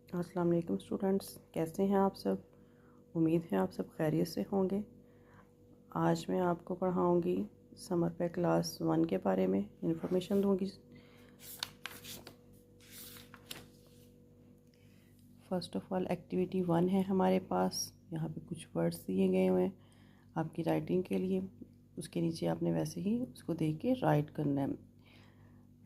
अस्सलाम वालेकुम स्टूडेंट्स, कैसे हैं आप सब। उम्मीद है आप सब खैरियत से होंगे। आज मैं आपको पढ़ाऊंगी समर पे क्लास 1 के बारे में इंफॉर्मेशन दूंगी। फ़र्स्ट ऑफ़ ऑल एक्टिविटी 1 है हमारे पास। यहाँ पे कुछ वर्ड्स दिए गए हुए हैं आपकी राइटिंग के लिए। उसके नीचे आपने वैसे ही उसको देख के राइट करना है।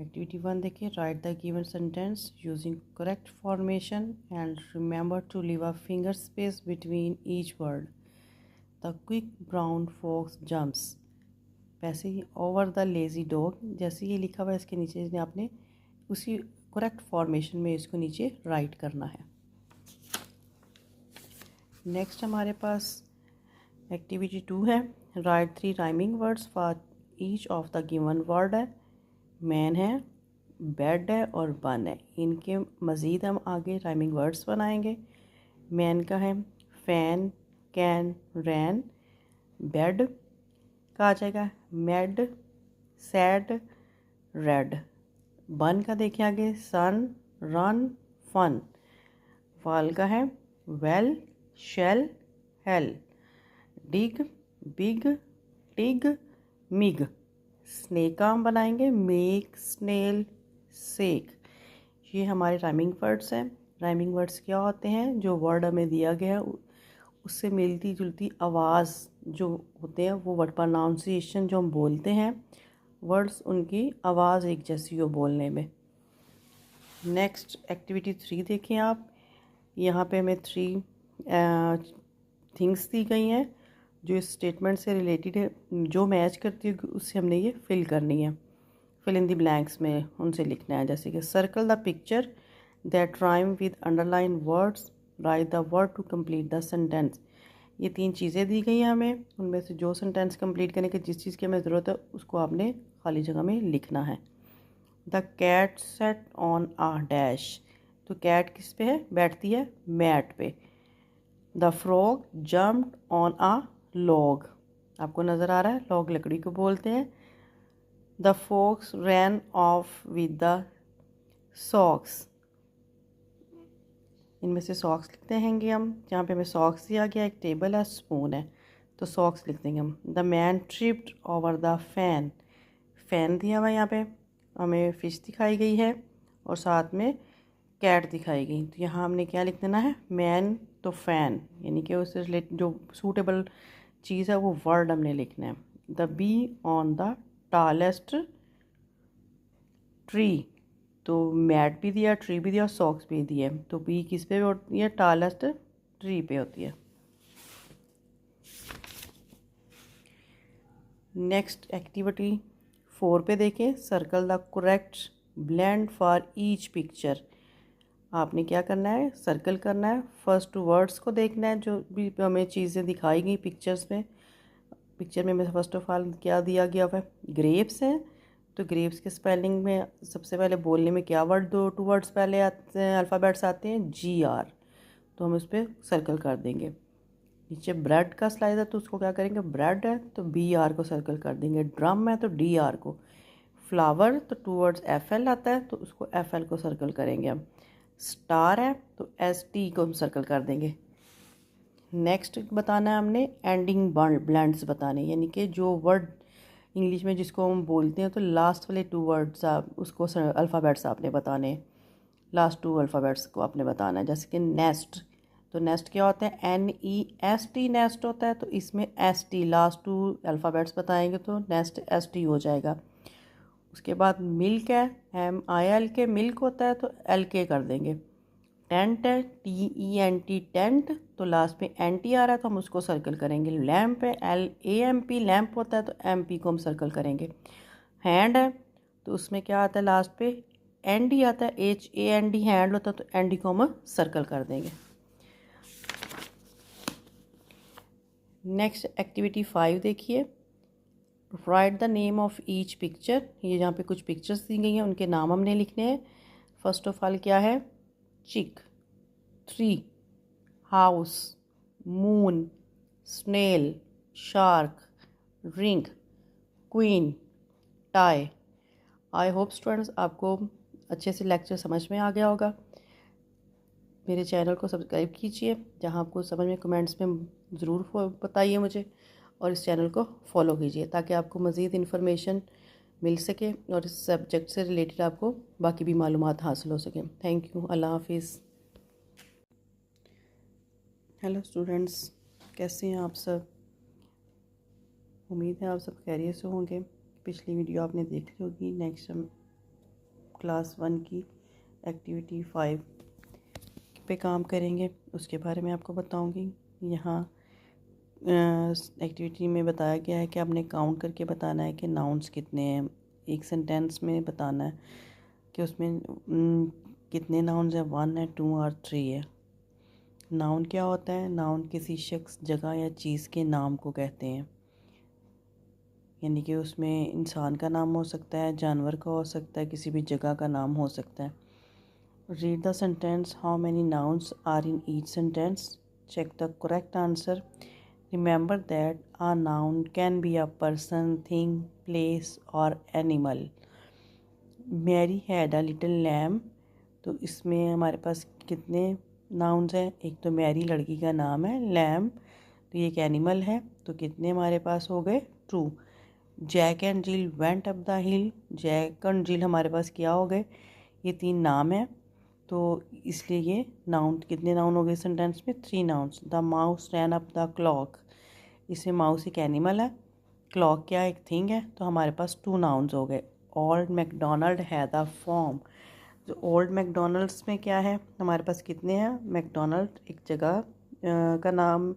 एक्टिविटी 1 देखिए, write the given sentence using correct formation and remember to leave a finger space between each word. The quick brown fox jumps, वैसे ही ओवर द लेज़ी डॉग, जैसे ये लिखा हुआ है इसके नीचे आपने उसी करेक्ट फॉर्मेशन में इसको नीचे राइट करना है। नेक्स्ट हमारे पास एक्टिविटी 2 है, right 3 rhyming words for each of the given word है। मैन है, बेड है और बन है। इनके मज़ीद हम आगे राइमिंग वर्ड्स बनाएंगे। मैन का है फैन, कैन, रैन। बेड का आ जाएगा मेड, सैड, रेड। बन का देखिए आगे सन, रन, फन। वाल का है वेल, शेल, हेल। डिग, बिग, टिग, मिग। स्नेक का हम बनाएंगे मेक, स्नेल, सेक। ये हमारे राइमिंग वर्ड्स हैं। राइमिंग वर्ड्स क्या होते हैं? जो वर्ड हमें दिया गया है उससे मिलती जुलती आवाज़ जो होते हैं वो वर्ड प्रोनाउंसिएशन जो हम बोलते हैं, वर्ड्स उनकी आवाज़ एक जैसी हो बोलने में। नेक्स्ट एक्टिविटी 3 देखें आप। यहाँ पे हमें 3 थिंग्स दी गई हैं जो इस स्टेटमेंट से रिलेटेड है, जो मैच करती है उससे हमने ये फिल करनी है। फिल इन द ब्लैंक्स में उनसे लिखना है, जैसे कि circle the picture that rhyme with underline words, write the word to complete the sentence. ये 3 चीज़ें दी गई हैं हमें, उनमें से जो सेंटेंस कंप्लीट करने की जिस चीज़ की हमें ज़रूरत है उसको आपने खाली जगह में लिखना है। The cat sat on a dash, तो कैट किस पे है? बैठती है मैट पे। The frog jumped on a log, आपको नज़र आ रहा है लॉग लकड़ी को बोलते हैं। The fox ran off with the socks, इनमें से सॉक्स लिखते हैंगे हम। जहाँ पे हमें सॉक्स दिया गया, एक टेबल है, स्पून है, तो सॉक्स लिख देंगे हम। The man tripped over the fan, fan दिया हुआ है यहाँ पे, हमें फ़िश दिखाई गई है और साथ में कैट दिखाई गई। तो यहाँ हमने क्या लिख देना है? मैन तो फ़ैन, यानी कि उससे रिलेटेड जो सूटेबल चीज़ है वो वर्ड हमने लिखना है। The be on the tallest tree, तो मैट भी दिया, ट्री भी दिया और सॉक्स भी दिए, तो बी किस पे होती है? टालेस्ट ट्री पे होती है। नेक्स्ट एक्टिविटी 4 पे देखें, circle the correct blend for each picture. आपने क्या करना है? सर्कल करना है। फर्स्ट वर्ड्स को देखना है जो भी हमें चीज़ें दिखाई गई पिक्चर्स में। पिक्चर में फर्स्ट ऑफ ऑल क्या दिया गया हुआ है? ग्रेप्स हैं, तो ग्रेप्स के स्पेलिंग में सबसे पहले बोलने में क्या वर्ड, 2 वर्ड्स पहले आते हैं, अल्फ़ाबेट्स आते हैं GR, तो हम उस पर सर्कल कर देंगे। नीचे ब्रेड का स्लाइस है तो उसको क्या करेंगे? ब्रेड है तो BR को सर्कल कर देंगे। ड्रम है तो DR को। फ्लावर तो 2 वर्ड्स FL आता है तो उसको FL को सर्कल करेंगे हम। स्टार है तो ST को हम सर्कल कर देंगे। नेक्स्ट बताना है हमने एंडिंग ब्लेंड्स बताने, यानी कि जो वर्ड इंग्लिश में जिसको हम बोलते हैं तो लास्ट वाले 2 वर्ड्स आप उसको अल्फ़ाबेट्स आपने बताने, लास्ट 2 अल्फ़ाबेट्स को आपने बताना है। जैसे कि नेस्ट, तो नेस्ट क्या होता है? NEST नेस्ट होता है, तो इसमें ST लास्ट 2 अल्फ़ाबेट्स बताएंगे तो नेस्ट ST हो जाएगा। उसके बाद मिल्क है, MILK, मिल्क होता है तो LK कर देंगे। टेंट है TENT टेंट, तो लास्ट में NT आ रहा है तो हम उसको सर्कल करेंगे। लैम्प है LAMP लैम्प होता है तो MP को हम सर्कल करेंगे। हैंड है तो उसमें क्या आता है? लास्ट पे ND आता है, HAND हैंड होता है तो ND को हम सर्कल कर देंगे। नेक्स्ट एक्टिविटी 5 देखिए, write the name of each picture. ये जहाँ पे कुछ पिक्चर्स दी गई हैं उनके नाम हमने लिखने हैं। फर्स्ट ऑफ ऑल क्या है? Chick, tree, house, moon, snail, shark, ring, queen, tie. I hope students आपको अच्छे से लेक्चर समझ में आ गया होगा। मेरे चैनल को सब्सक्राइब कीजिए, जहाँ आपको समझ में कमेंट्स में ज़रूर बताइए मुझे, और इस चैनल को फॉलो कीजिए ताकि आपको मज़ीद इन्फॉर्मेशन मिल सके और इस सब्जेक्ट से रिलेटेड आपको बाकी भी मालूमात हासिल हो सके। Thank you. अल्लाह हाफिज़। हेलो स्टूडेंट्स, कैसे हैं आप सब? उम्मीद है आप सब खैरियत से होंगे। पिछली वीडियो आपने देख ली होगी। नेक्स्ट हम क्लास 1 की एक्टिविटी 5 पे काम करेंगे, उसके बारे में आपको बताऊंगी। यहाँ एक्टिविटी में बताया गया है कि आपने काउंट करके बताना है कि नाउन्स कितने हैं। एक सेंटेंस में बताना है कि उसमें कितने नाउन्स हैं, 1 है, 2 और 3 है। नाउन क्या होता है? नाउन किसी शख्स, जगह या चीज़ के नाम को कहते हैं। यानी कि उसमें इंसान का नाम हो सकता है, जानवर का हो सकता है, किसी भी जगह का नाम हो सकता है। Read the sentence, how many nouns are in each sentence, check the correct answer. Remember that a noun can be a person, thing, place or animal. Mary had a little lamb. तो इसमें हमारे पास कितने nouns हैं? एक तो Mary लड़की का नाम है, लैम तो ये एक एनिमल है, तो कितने हमारे पास हो गए? 2। Jack and Jill went up the hill, Jack and Jill हमारे पास क्या हो गए? ये 3 नाम है, तो इसलिए ये नाउन, कितने नाउन हो गए सेंटेंस में? 3 nouns. The mouse ran up the clock, इसमें माउस एक एनिमल है, क्लॉक क्या एक थिंग है, तो हमारे पास 2 नाउन्स हो गए। Old McDonald had a farm, जो ओल्ड मैकडोनल्ड्स में क्या है हमारे पास? कितने हैं? मैकडोनल्ड एक जगह का नाम,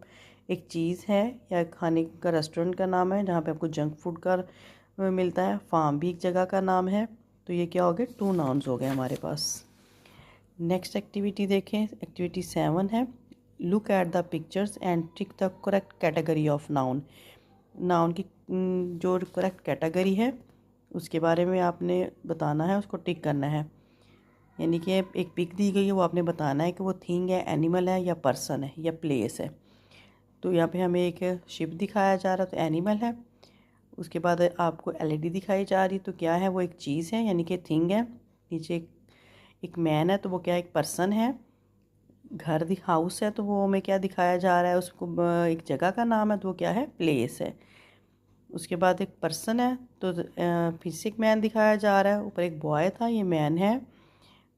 एक चीज़ है या खाने का रेस्टोरेंट का नाम है जहाँ पे आपको जंक फूड का मिलता है। फार्म भी एक जगह का नाम है, तो ये क्या हो गए? 2 नाउन्स हो गए हमारे पास। नेक्स्ट एक्टिविटी देखें, एक्टिविटी 7 है। Look at the pictures and tick the correct category of noun. Noun की जो करेक्ट कैटेगरी है उसके बारे में आपने बताना है, उसको टिक करना है। यानी कि एक पिक दी गई है, वो आपने बताना है कि वो थिंग है, एनिमल है या पर्सन है या प्लेस है। तो यहाँ पे हमें एक शिप दिखाया जा रहा, तो एनिमल है। उसके बाद आपको एलईडी दिखाई जा रही, तो क्या है? वो एक चीज़ है यानी कि थिंग है। नीचे एक मैन है, तो वो क्या? एक पर्सन है। घर हाउस है, तो वो हमें क्या दिखाया जा रहा है? उसको एक जगह का नाम है, तो वो क्या है? प्लेस है। उसके बाद एक पर्सन है, तो फिर से एक मैन दिखाया जा रहा है। ऊपर एक बॉय था, ये मैन है,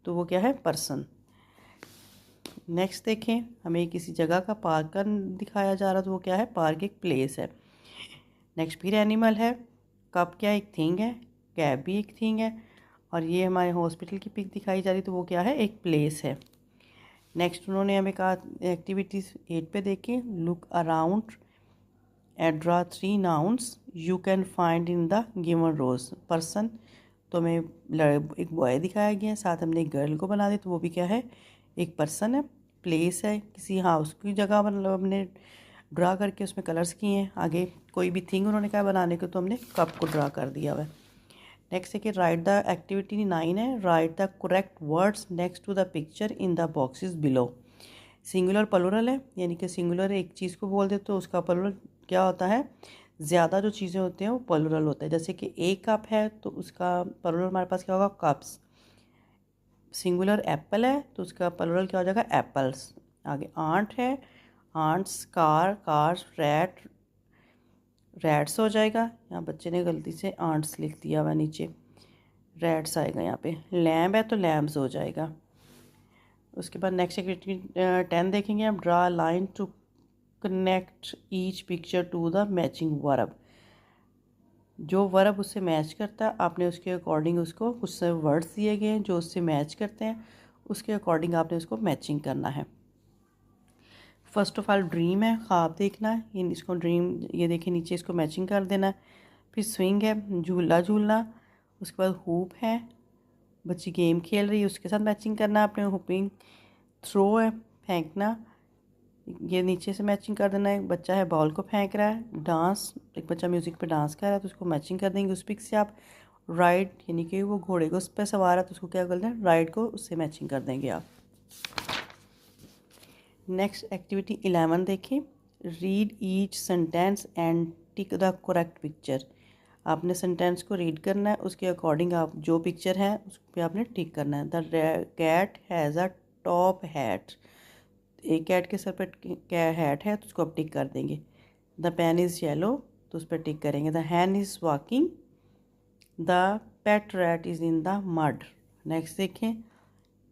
तो वो क्या है? पर्सन। नेक्स्ट देखें, हमें किसी जगह का पार्क का दिखाया जा रहा है, तो वो क्या है? पार्क एक प्लेस है। नेक्स्ट फिर एनिमल है, कप क्या एक थिंग है, कैब भी एक थिंग है, और ये हमारे हॉस्पिटल की पिक दिखाई जा रही, तो वो क्या है? एक प्लेस है। नेक्स्ट उन्होंने हमें कहा एक्टिविटीज़ 8 पे देखें, look around and draw 3 nouns you can find in the given rows. Person तो हमें एक बॉय दिखाया गया है, साथ हमने एक गर्ल को बना दी, तो वो भी क्या है? एक पर्सन है। प्लेस है, किसी हाउस की जगह मतलब हमने ड्रा करके उसमें कलर्स किए हैं। आगे कोई भी थिंग उन्होंने कहा बनाने को, तो हमने कप को ड्रा कर दिया हुआ है। नेक्स्ट है कि राइट द, एक्टिविटी 9 है, write the correct words next to the picture in the boxes below. Singular plural है, यानी कि सिंगुलर एक चीज़ को बोल दे तो उसका प्लूरल क्या होता है? ज़्यादा जो चीज़ें होती हैं वो प्लूरल होता है। जैसे कि एक कप है, तो उसका प्लूरल हमारे पास क्या होगा? कप्स। सिंगुलर एप्पल है, तो उसका प्लूरल क्या हो जाएगा? एप्पल्स। आगे आंट है, ants. Car, cars. Rat, rats हो जाएगा। यहाँ बच्चे ने गलती से आंट्स लिख दिया हुआ, नीचे रैट्स आएगा यहाँ पे। लैम्ब है, तो लैम्ब्स हो जाएगा। उसके बाद नेक्स्ट एक्टिविटी 10 देखेंगे हम, draw line to connect each picture to the matching verb. जो वर्ब उससे मैच करता है, आपने उसके अकॉर्डिंग उसको, कुछ वर्ड्स दिए गए हैं जो उससे मैच करते हैं, उसके अकॉर्डिंग आपने उसको मैचिंग करना है। फर्स्ट ऑफ ऑल ड्रीम है, ख्वाब देखना है, ये इसको ड्रीम, ये देखिए नीचे इसको मैचिंग कर देना है। फिर स्विंग है, झूला झूलना। उसके बाद हुप है, बच्ची गेम खेल रही है, उसके साथ मैचिंग करना है आपने। हुपिंग। थ्रो है, फेंकना, ये नीचे से मैचिंग कर देना है। एक बच्चा है बॉल को फेंक रहा है। डांस, एक बच्चा म्यूज़िक पे डांस कर रहा है, तो उसको मैचिंग कर देंगे उस पिक से आप। राइड, यानी कि वो घोड़े को उस पर सवार है, तो उसको क्या कर दें? राइड को उससे मैचिंग कर देंगे आप। नेक्स्ट एक्टिविटी 11 देखें, read each sentence and tick the correct picture. आपने सेंटेंस को रीड करना है, उसके अकॉर्डिंग आप जो पिक्चर है उस पर आपने टिक करना है। The cat has a top hat, एक कैट के सर पर क्या हैट है तो उसको आप टिक कर देंगे। द पेन इज़ येलो तो उस पर टिक करेंगे। The hen is walking, the pet rat is in the mud. Next देखें,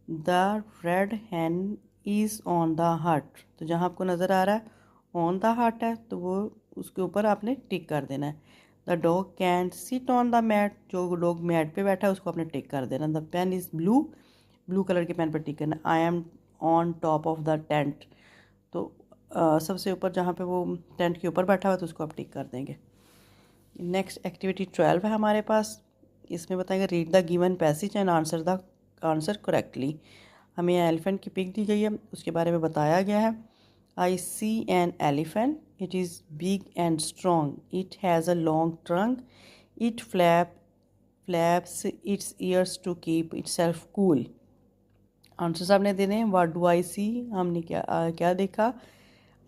the red hen is on the hut, तो जहाँ आपको नज़र आ रहा है ऑन द हट है तो वो उसके ऊपर आपने टिक कर देना है। The dog can sit on the mat, जो डॉग मैट पे बैठा है उसको आपने टिक कर देना। The pen is blue, blue colour के पेन पर टिक करना। I am on top of the tent, तो सबसे ऊपर जहाँ पे वो टेंट के ऊपर बैठा हुआ तो उसको आप टिक कर देंगे। नेक्स्ट एक्टिविटी 12 है हमारे पास। इसमें बताएंगे read the given passage and answer correctly. हमें एलिफेंट की पिक दी गई है, उसके बारे में बताया गया है। I see an elephant, it is big and strong, it has a long trunk, it flaps its ears to keep itself cool. Answers आपने देने हैं। व्हाट डू आई सी, हमने क्या देखा?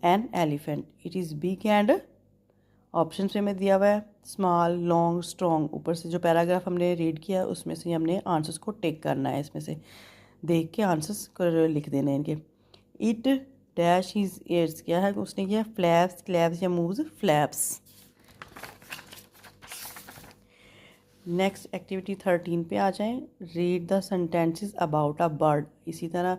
N elephant, it is big and, option में दिया हुआ है स्मॉल, लॉन्ग, स्ट्रॉन्ग। ऊपर से जो पैराग्राफ हमने रीड किया उसमें से हमने आंसर्स को टेक करना है, इसमें से देख के आंसर्स को लिख देने हैं इनके। इट डैश हिज ईयर्स, क्या है उसने किया? फ्लैप्स, क्लैप्स या मूव्स फ्लैप्स। नेक्स्ट एक्टिविटी 13 पे आ जाएं। Read the sentences about a bird. इसी तरह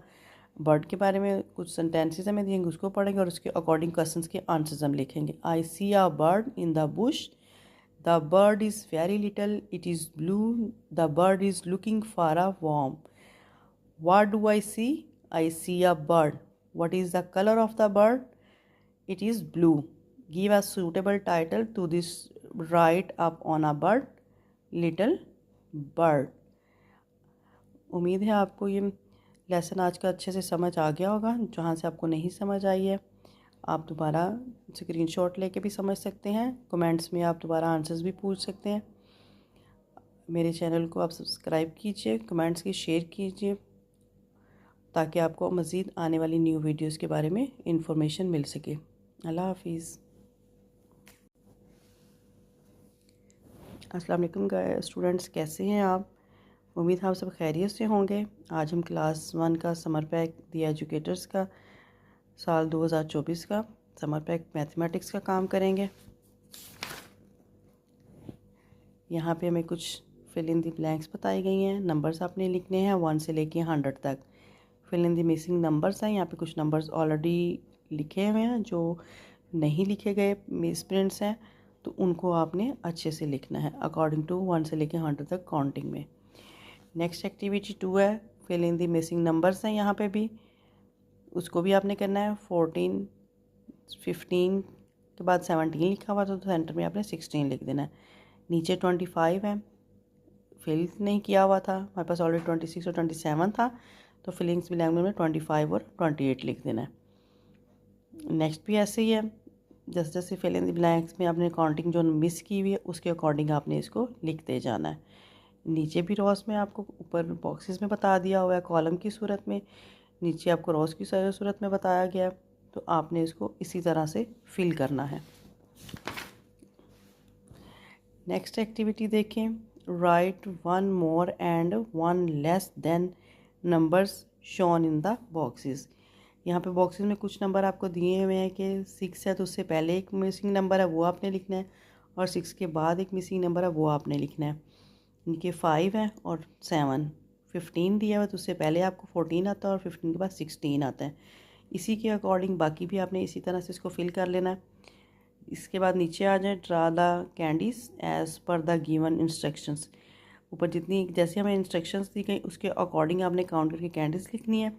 बर्ड के बारे में कुछ सेंटेंसेस हमें दिएंगे, उसको पढ़ेंगे और उसके अकॉर्डिंग क्वेश्चंस के आंसर्स हम लिखेंगे। I see a bird in the bush, the bird is very little, it is blue, the bird is looking for a worm. What do I see? I see a bird. What is the colour of the bird? It is blue. Give a suitable title to this, write up on a bird, little bird. उम्मीद है आपको ये lesson आज का अच्छे से समझ आ गया होगा। जहाँ से आपको नहीं समझ आई है आप दोबारा स्क्रीनशॉट लेके भी समझ सकते हैं। कमेंट्स में आप दोबारा आंसर्स भी पूछ सकते हैं। मेरे चैनल को आप सब्सक्राइब कीजिए, कमेंट्स की शेयर कीजिए, ताकि आपको मज़ीद आने वाली न्यू वीडियोस के बारे में इंफॉर्मेशन मिल सके। अल्लाह हाफिज़। अस्सलाम वालेकुम स्टूडेंट्स, कैसे हैं आप? उम्मीद है आप सब खैरियत से होंगे। आज हम क्लास 1 का समर पैक दी एजुकेटर्स का साल 2024 का समर पैक मैथमेटिक्स का काम करेंगे। यहाँ पे हमें कुछ फिल इन दी ब्लैंक्स बताई गई हैं। नंबर्स आपने लिखने हैं 1 से लेके 100 तक। Fill in the missing numbers हैं। यहाँ पे कुछ नंबर्स ऑलरेडी लिखे हुए हैं, जो नहीं लिखे गए मिस प्रिंट्स हैं, तो उनको आपने अच्छे से लिखना है अकॉर्डिंग टू 1 से लेके 100 तक काउंटिंग में। नेक्स्ट एक्टिविटी 2 है, fill in the missing numbers हैं। यहाँ पे भी उसको भी आपने करना है। 14, 15 के बाद 17 लिखा हुआ था तो सेंटर में आपने 16 लिख देना है। नीचे 25 है, फिल नहीं किया हुआ था, हमारे पास ऑलरेडी 26 और 27 था, तो फिलिंग्स भी लैंग्वेज में 25 और 28 लिख देना है। नेक्स्ट भी ऐसे ही है, जैसे जैसे फिल इन द ब्लैंक्स में आपने काउंटिंग जो मिस की हुई है उसके अकॉर्डिंग आपने इसको लिखते जाना है। नीचे भी रॉस में आपको ऊपर बॉक्सेस में बता दिया हुआ है, कॉलम की सूरत में, नीचे आपको रॉस की सूरत में बताया गया है, तो आपने इसको इसी तरह से फिल करना है। नेक्स्ट एक्टिविटी देखें, right 1 more and 1 less than numbers shown in the boxes. यहाँ पे बॉक्सेस में कुछ नंबर आपको दिए हुए हैं कि 6 है तो उससे पहले एक मिसिंग नंबर है वो आपने लिखना है, और 6 के बाद एक मिसिंग नंबर है वो आपने लिखना है। इनके 5 है और 7। 15 दिया हुआ तो उससे पहले आपको 14 आता है और 15 के बाद 16 आता है। इसी के अकॉर्डिंग बाकी भी आपने इसी तरह से इसको फिल कर लेना है। इसके बाद नीचे आ जाए, draw the candies as per the given instructions. ऊपर जितनी जैसे हमें इंस्ट्रक्शंस दी गई उसके अकॉर्डिंग आपने काउंट करके कैंडीज लिखनी है,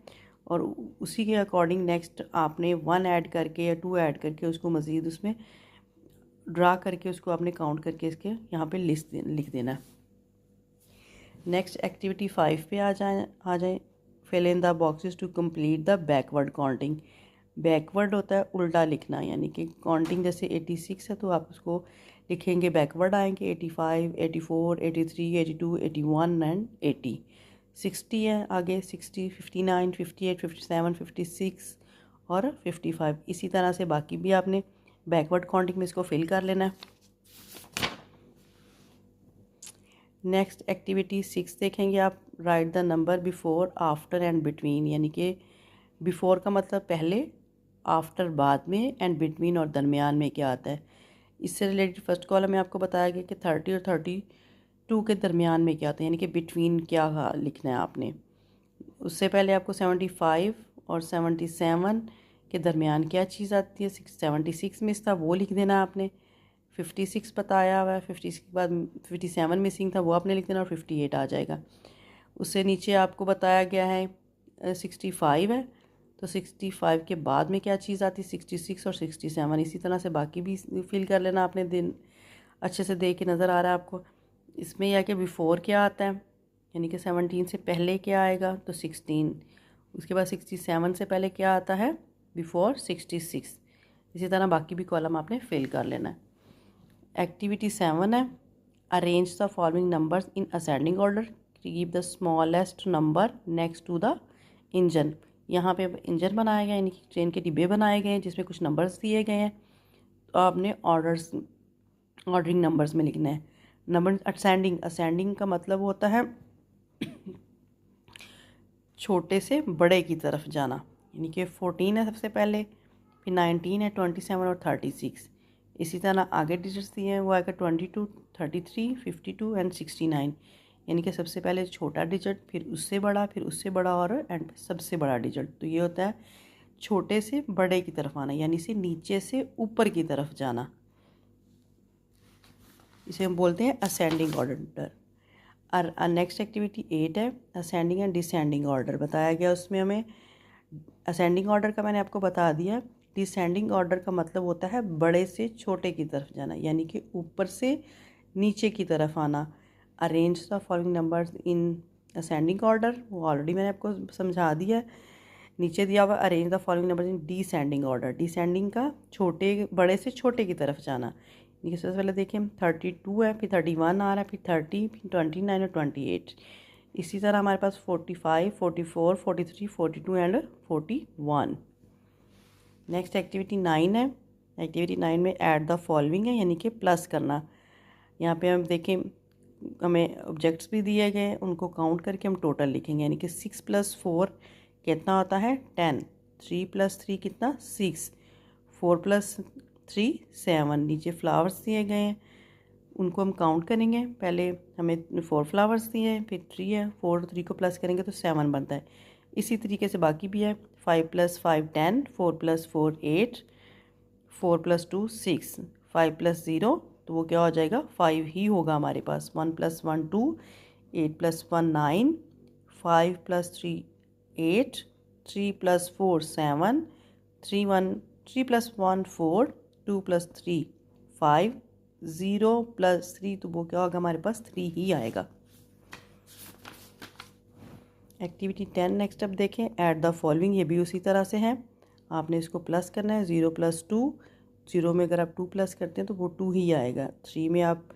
और उसी के अकॉर्डिंग नेक्स्ट आपने 1 ऐड करके या 2 ऐड करके उसको मज़ीद उसमें ड्रा करके उसको आपने काउंट करके इसके यहाँ पे लिस्ट लिख देना है। नेक्स्ट एक्टिविटी 5 पे आ जाए, fill in the boxes to complete the backward counting. Backward होता है उल्टा लिखना, यानी कि काउंटिंग जैसे 86 है तो आप उसको लिखेंगे बैकवर्ड आएंगे 85, 84, 83, 82, 81 एंड 80। 60 है आगे 60, 59, 58, 57, 56 और 55। इसी तरह से बाकी भी आपने बैकवर्ड काउंटिंग में इसको फिल कर लेना है। नेक्स्ट एक्टिविटी 6 देखेंगे आप। Right the number before, after and between, यानी कि बिफोर का मतलब पहले, आफ्टर बाद में, एंड बिटवीन और दरमियान में क्या आता है। इससे रिलेटेड फर्स्ट कॉलम में आपको बताया गया कि 30 और 32 के दरमियान में क्या आता है, यानी कि बिटवीन क्या लिखना है आपने। उससे पहले आपको 75 और 77 के दरमियान क्या चीज़ आती है। 76 मिस था, वो लिख देना आपने। 56 बताया हुआ है, 56 के बाद 57 मिसिंग था, वो आपने लिख देना और 58 आ जाएगा। उससे नीचे आपको बताया गया है 65 है, तो 65 के बाद में क्या चीज़ आती है, 66 और 67। इसी तरह से बाकी भी फिल कर लेना आपने। दिन अच्छे से देख के नज़र आ रहा है आपको। इसमें यह कि बिफ़ोर क्या आता है, यानी कि 17 से पहले क्या आएगा, तो 16। उसके बाद 67 से पहले क्या आता है, बिफ़ोर 66। इसी तरह बाकी भी कॉलम आपने फिल कर लेना है। एक्टिविटी 7 है, arrange the following numbers in ascending order, keep the smallest number next to the engine. यहाँ पे इंजन बनाया गया, यानी कि ट्रेन के डिब्बे बनाए गए हैं जिसमें कुछ नंबर्स दिए गए हैं। तो आपने ऑर्डरिंग नंबर्स में लिखना है। नंबर असेंडिंग का मतलब होता है छोटे से बड़े की तरफ जाना, यानी कि 14 है सबसे पहले, फिर 19 है, 27 और 36। इसी तरह आगे डिजिट्स दिए हैं, वो आएगा 22, 33, 52 एंड 69। यानी कि सबसे पहले छोटा डिजिट, फिर उससे बड़ा और एंड पे सबसे बड़ा डिजिट। तो ये होता है छोटे से बड़े की तरफ आना, यानी से नीचे से ऊपर की तरफ जाना। इसे हम बोलते हैं असेंडिंग ऑर्डर। और नेक्स्ट एक्टिविटी 8 है, असेंडिंग एंड डिसेंडिंग ऑर्डर बताया गया। उसमें हमें असेंडिंग ऑर्डर का मैंने आपको बता दिया। डिसेंडिंग ऑर्डर का मतलब होता है बड़े से छोटे की तरफ जाना, यानी कि ऊपर से नीचे की तरफ आना। Arrange the following numbers in ascending order, वो ऑलरेडी मैंने आपको समझा दिया है। नीचे दिया हुआ arrange the following numbers in descending order, descending का बड़े से छोटे की तरफ जाना। देखिए सबसे पहले देखिए 32 है, फिर 31 आ रहा है, फिर 30, फिर 29 और 28। इसी तरह हमारे पास 45, 44, 43, 42 एंड 41। नेक्स्ट एक्टिविटी 9 है। एक्टिविटी 9 में ऐड द फॉलोइंग है, यानी कि प्लस करना। यहाँ पे हम देखें हमें ऑब्जेक्ट्स भी दिए गए हैं, उनको काउंट करके हम टोटल लिखेंगे। यानी कि 6 + 4 कितना होता है 10, 3 + 3 कितना 6, 4 + 3 7। नीचे फ्लावर्स दिए गए हैं, उनको हम काउंट करेंगे। पहले हमें 4 फ्लावर्स दिए हैं, फिर 3 है, 4 3 को प्लस करेंगे तो 7 बनता है। इसी तरीके से बाकी भी है। 5 + 5 10, 4 + 4 8, 4 + 2 6, 5 + 0 तो वो क्या हो जाएगा 5 ही होगा हमारे पास। 1 + 1 2, 8 + 1 9, 5 + 3 8, 3 + 4 7, 3 + 1 4, 2 + 3 5, 0 + 3 तो वो क्या होगा हमारे पास 3 ही आएगा। एक्टिविटी 10 नेक्स्ट अब देखें, ऐड द फॉलोइंग। ये भी उसी तरह से है, आपने इसको प्लस करना है। 0 + 2, 0 में अगर आप 2 प्लस करते हैं तो वो 2 ही आएगा। 3 में आप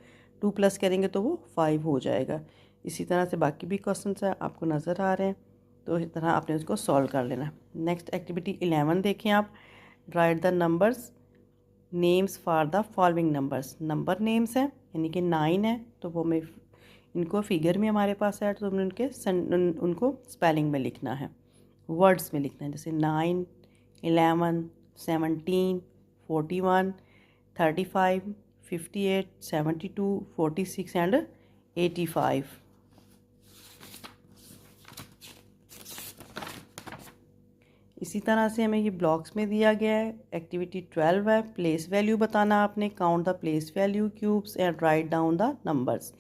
2 प्लस करेंगे तो वो 5 हो जाएगा। इसी तरह से बाकी भी क्वेश्चन है आपको नज़र आ रहे हैं, तो इस तरह आपने उसको सॉल्व कर लेना। नेक्स्ट एक्टिविटी 11 देखें आप। Right the numbers names for the following numbers. Number names है, यानी कि 9 है तो वो मैं इनको फिगर में हमारे पास है, तो हमने उनको स्पेलिंग में लिखना है, वर्ड्स में लिखना है। जैसे 9, 11, 17, 41, 35, 58, 72, 46 एंड 85। इसी तरह से हमें ये ब्लॉक्स में दिया गया है। एक्टिविटी 12 है, प्लेस वैल्यू बताना आपने। Count the place value cubes and write down the numbers.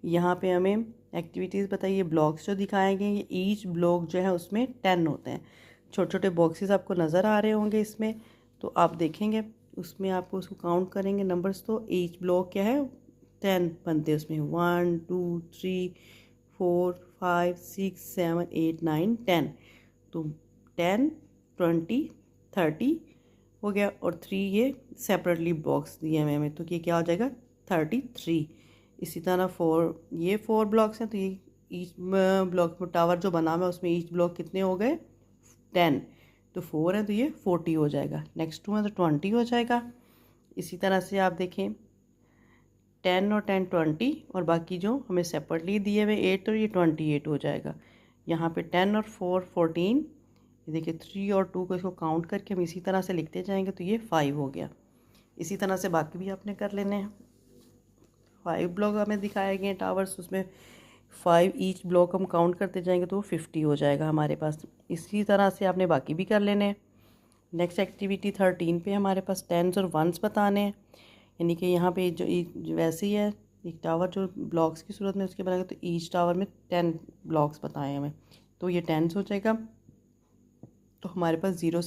यहाँ पे हमें एक्टिविटीज़ बताइए। ब्लॉक्स जो दिखाए गए ये ईच ब्लॉक जो है उसमें 10 होते हैं। छोटे छोटे बॉक्सेस आपको नज़र आ रहे होंगे इसमें, तो आप देखेंगे उसमें आपको उसको काउंट करेंगे नंबर्स, तो ईच ब्लॉक क्या है 10 बनते हैं उसमें। 1 2 3 4 5 6 7 8 9 10, तो 10 20 30 हो गया, और 3 ये सेपरेटली बॉक्स दिए हुए हमें, तो ये क्या हो जाएगा 33। इसी तरह 4, ये 4 ब्लॉक्स हैं, तो ये ईच ब्लॉक टावर जो बना हुआ है उसमें ईच ब्लॉक कितने हो गए 10, तो 4 है तो ये 40 हो जाएगा। नेक्स्ट 2 है तो 20 हो जाएगा। इसी तरह से आप देखें 10 और 10 20 और बाकी जो हमें सेपरेटली दिए हुए 8 तो ये 28 हो जाएगा। यहाँ पे 10 और 4 14, ये देखिए 3 और 2 को इसको काउंट करके हम इसी तरह से लिखते जाएंगे तो ये 5 हो गया। इसी तरह से बाकी भी आपने कर लेने हैं। 5 ब्लॉक हमें दिखाए गए हैं टावर्स, उसमें 5 ईच ब्लॉक हम काउंट करते जाएंगे तो 50 हो जाएगा हमारे पास। इसी तरह से आपने बाकी भी कर लेने हैं। नेक्स्ट एक्टिविटी 13 पे हमारे पास टेंस और वंस बताने हैं, यानी कि यहाँ पे जो वैसे ही है, एक टावर जो ब्लॉक्स की सूरत में उसके बनाएंगे तो ईच टावर में 10 ब्लॉक्स बताए हमें, तो ये टेंस हो जाएगा। तो हमारे पास 0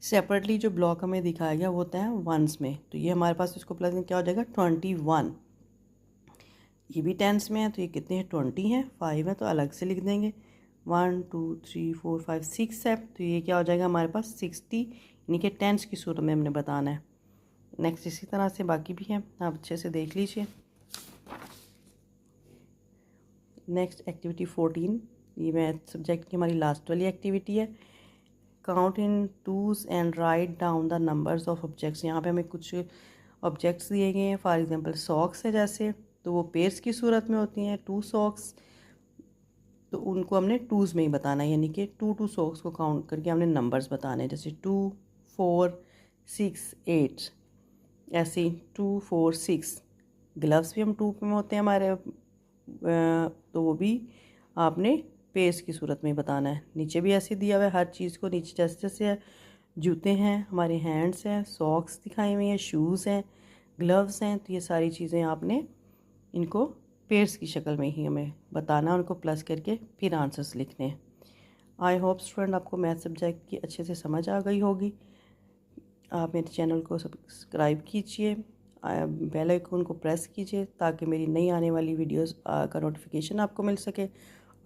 सेपरेटली जो ब्लॉक हमें दिखाया गया वो होता है वंस में, तो ये हमारे पास इसको प्लस में क्या हो जाएगा 21। ये भी टेंस में है तो ये कितने हैं 20 हैं, 5 है तो अलग से लिख देंगे। 1 2 3 4 5 6 है तो ये क्या हो जाएगा हमारे पास 60, यानी कि टेंस की सूरत में हमने बताना है। नेक्स्ट इसी तरह से बाकी भी हैं, आप अच्छे से देख लीजिए। नेक्स्ट एक्टिविटी 14, ये मैथ सब्जेक्ट की हमारी लास्ट वाली एक्टिविटी है। Count in twos and write down the numbers of objects. यहाँ पे हमें कुछ ऑब्जेक्ट्स दिए गए हैं, फॉर एग्जांपल सॉक्स है जैसे, तो वो पेयर्स की सूरत में होती हैं 2 सॉक्स, तो उनको हमने टूज़ में ही बताना है, यानी कि 2 सॉक्स को काउंट करके हमने नंबर्स बताने हैं, जैसे 2 4 6 8 ऐसे 2 4 6। ग्लव्स भी हम 2 में होते हैं हमारे, तो वो भी आपने पेयर्स की सूरत में बताना है। नीचे भी ऐसे दिया हुआ है हर चीज़ को, नीचे जैसे जैसे है, जूते हैं, हमारे हैंड्स हैं, सॉक्स दिखाई हुई हैं, शूज़ हैं, ग्लव्स हैं, तो ये सारी चीज़ें आपने इनको पेयर्स की शक्ल में ही हमें बताना, उनको प्लस करके फिर आंसर्स लिखने हैं। आई होप स्टूडेंट आपको मैथ सब्जेक्ट की अच्छे से समझ आ गई होगी। आप मेरे चैनल को सब्सक्राइब कीजिए, बेल आइकन को प्रेस कीजिए ताकि मेरी नई आने वाली वीडियोस का नोटिफिकेशन आपको मिल सके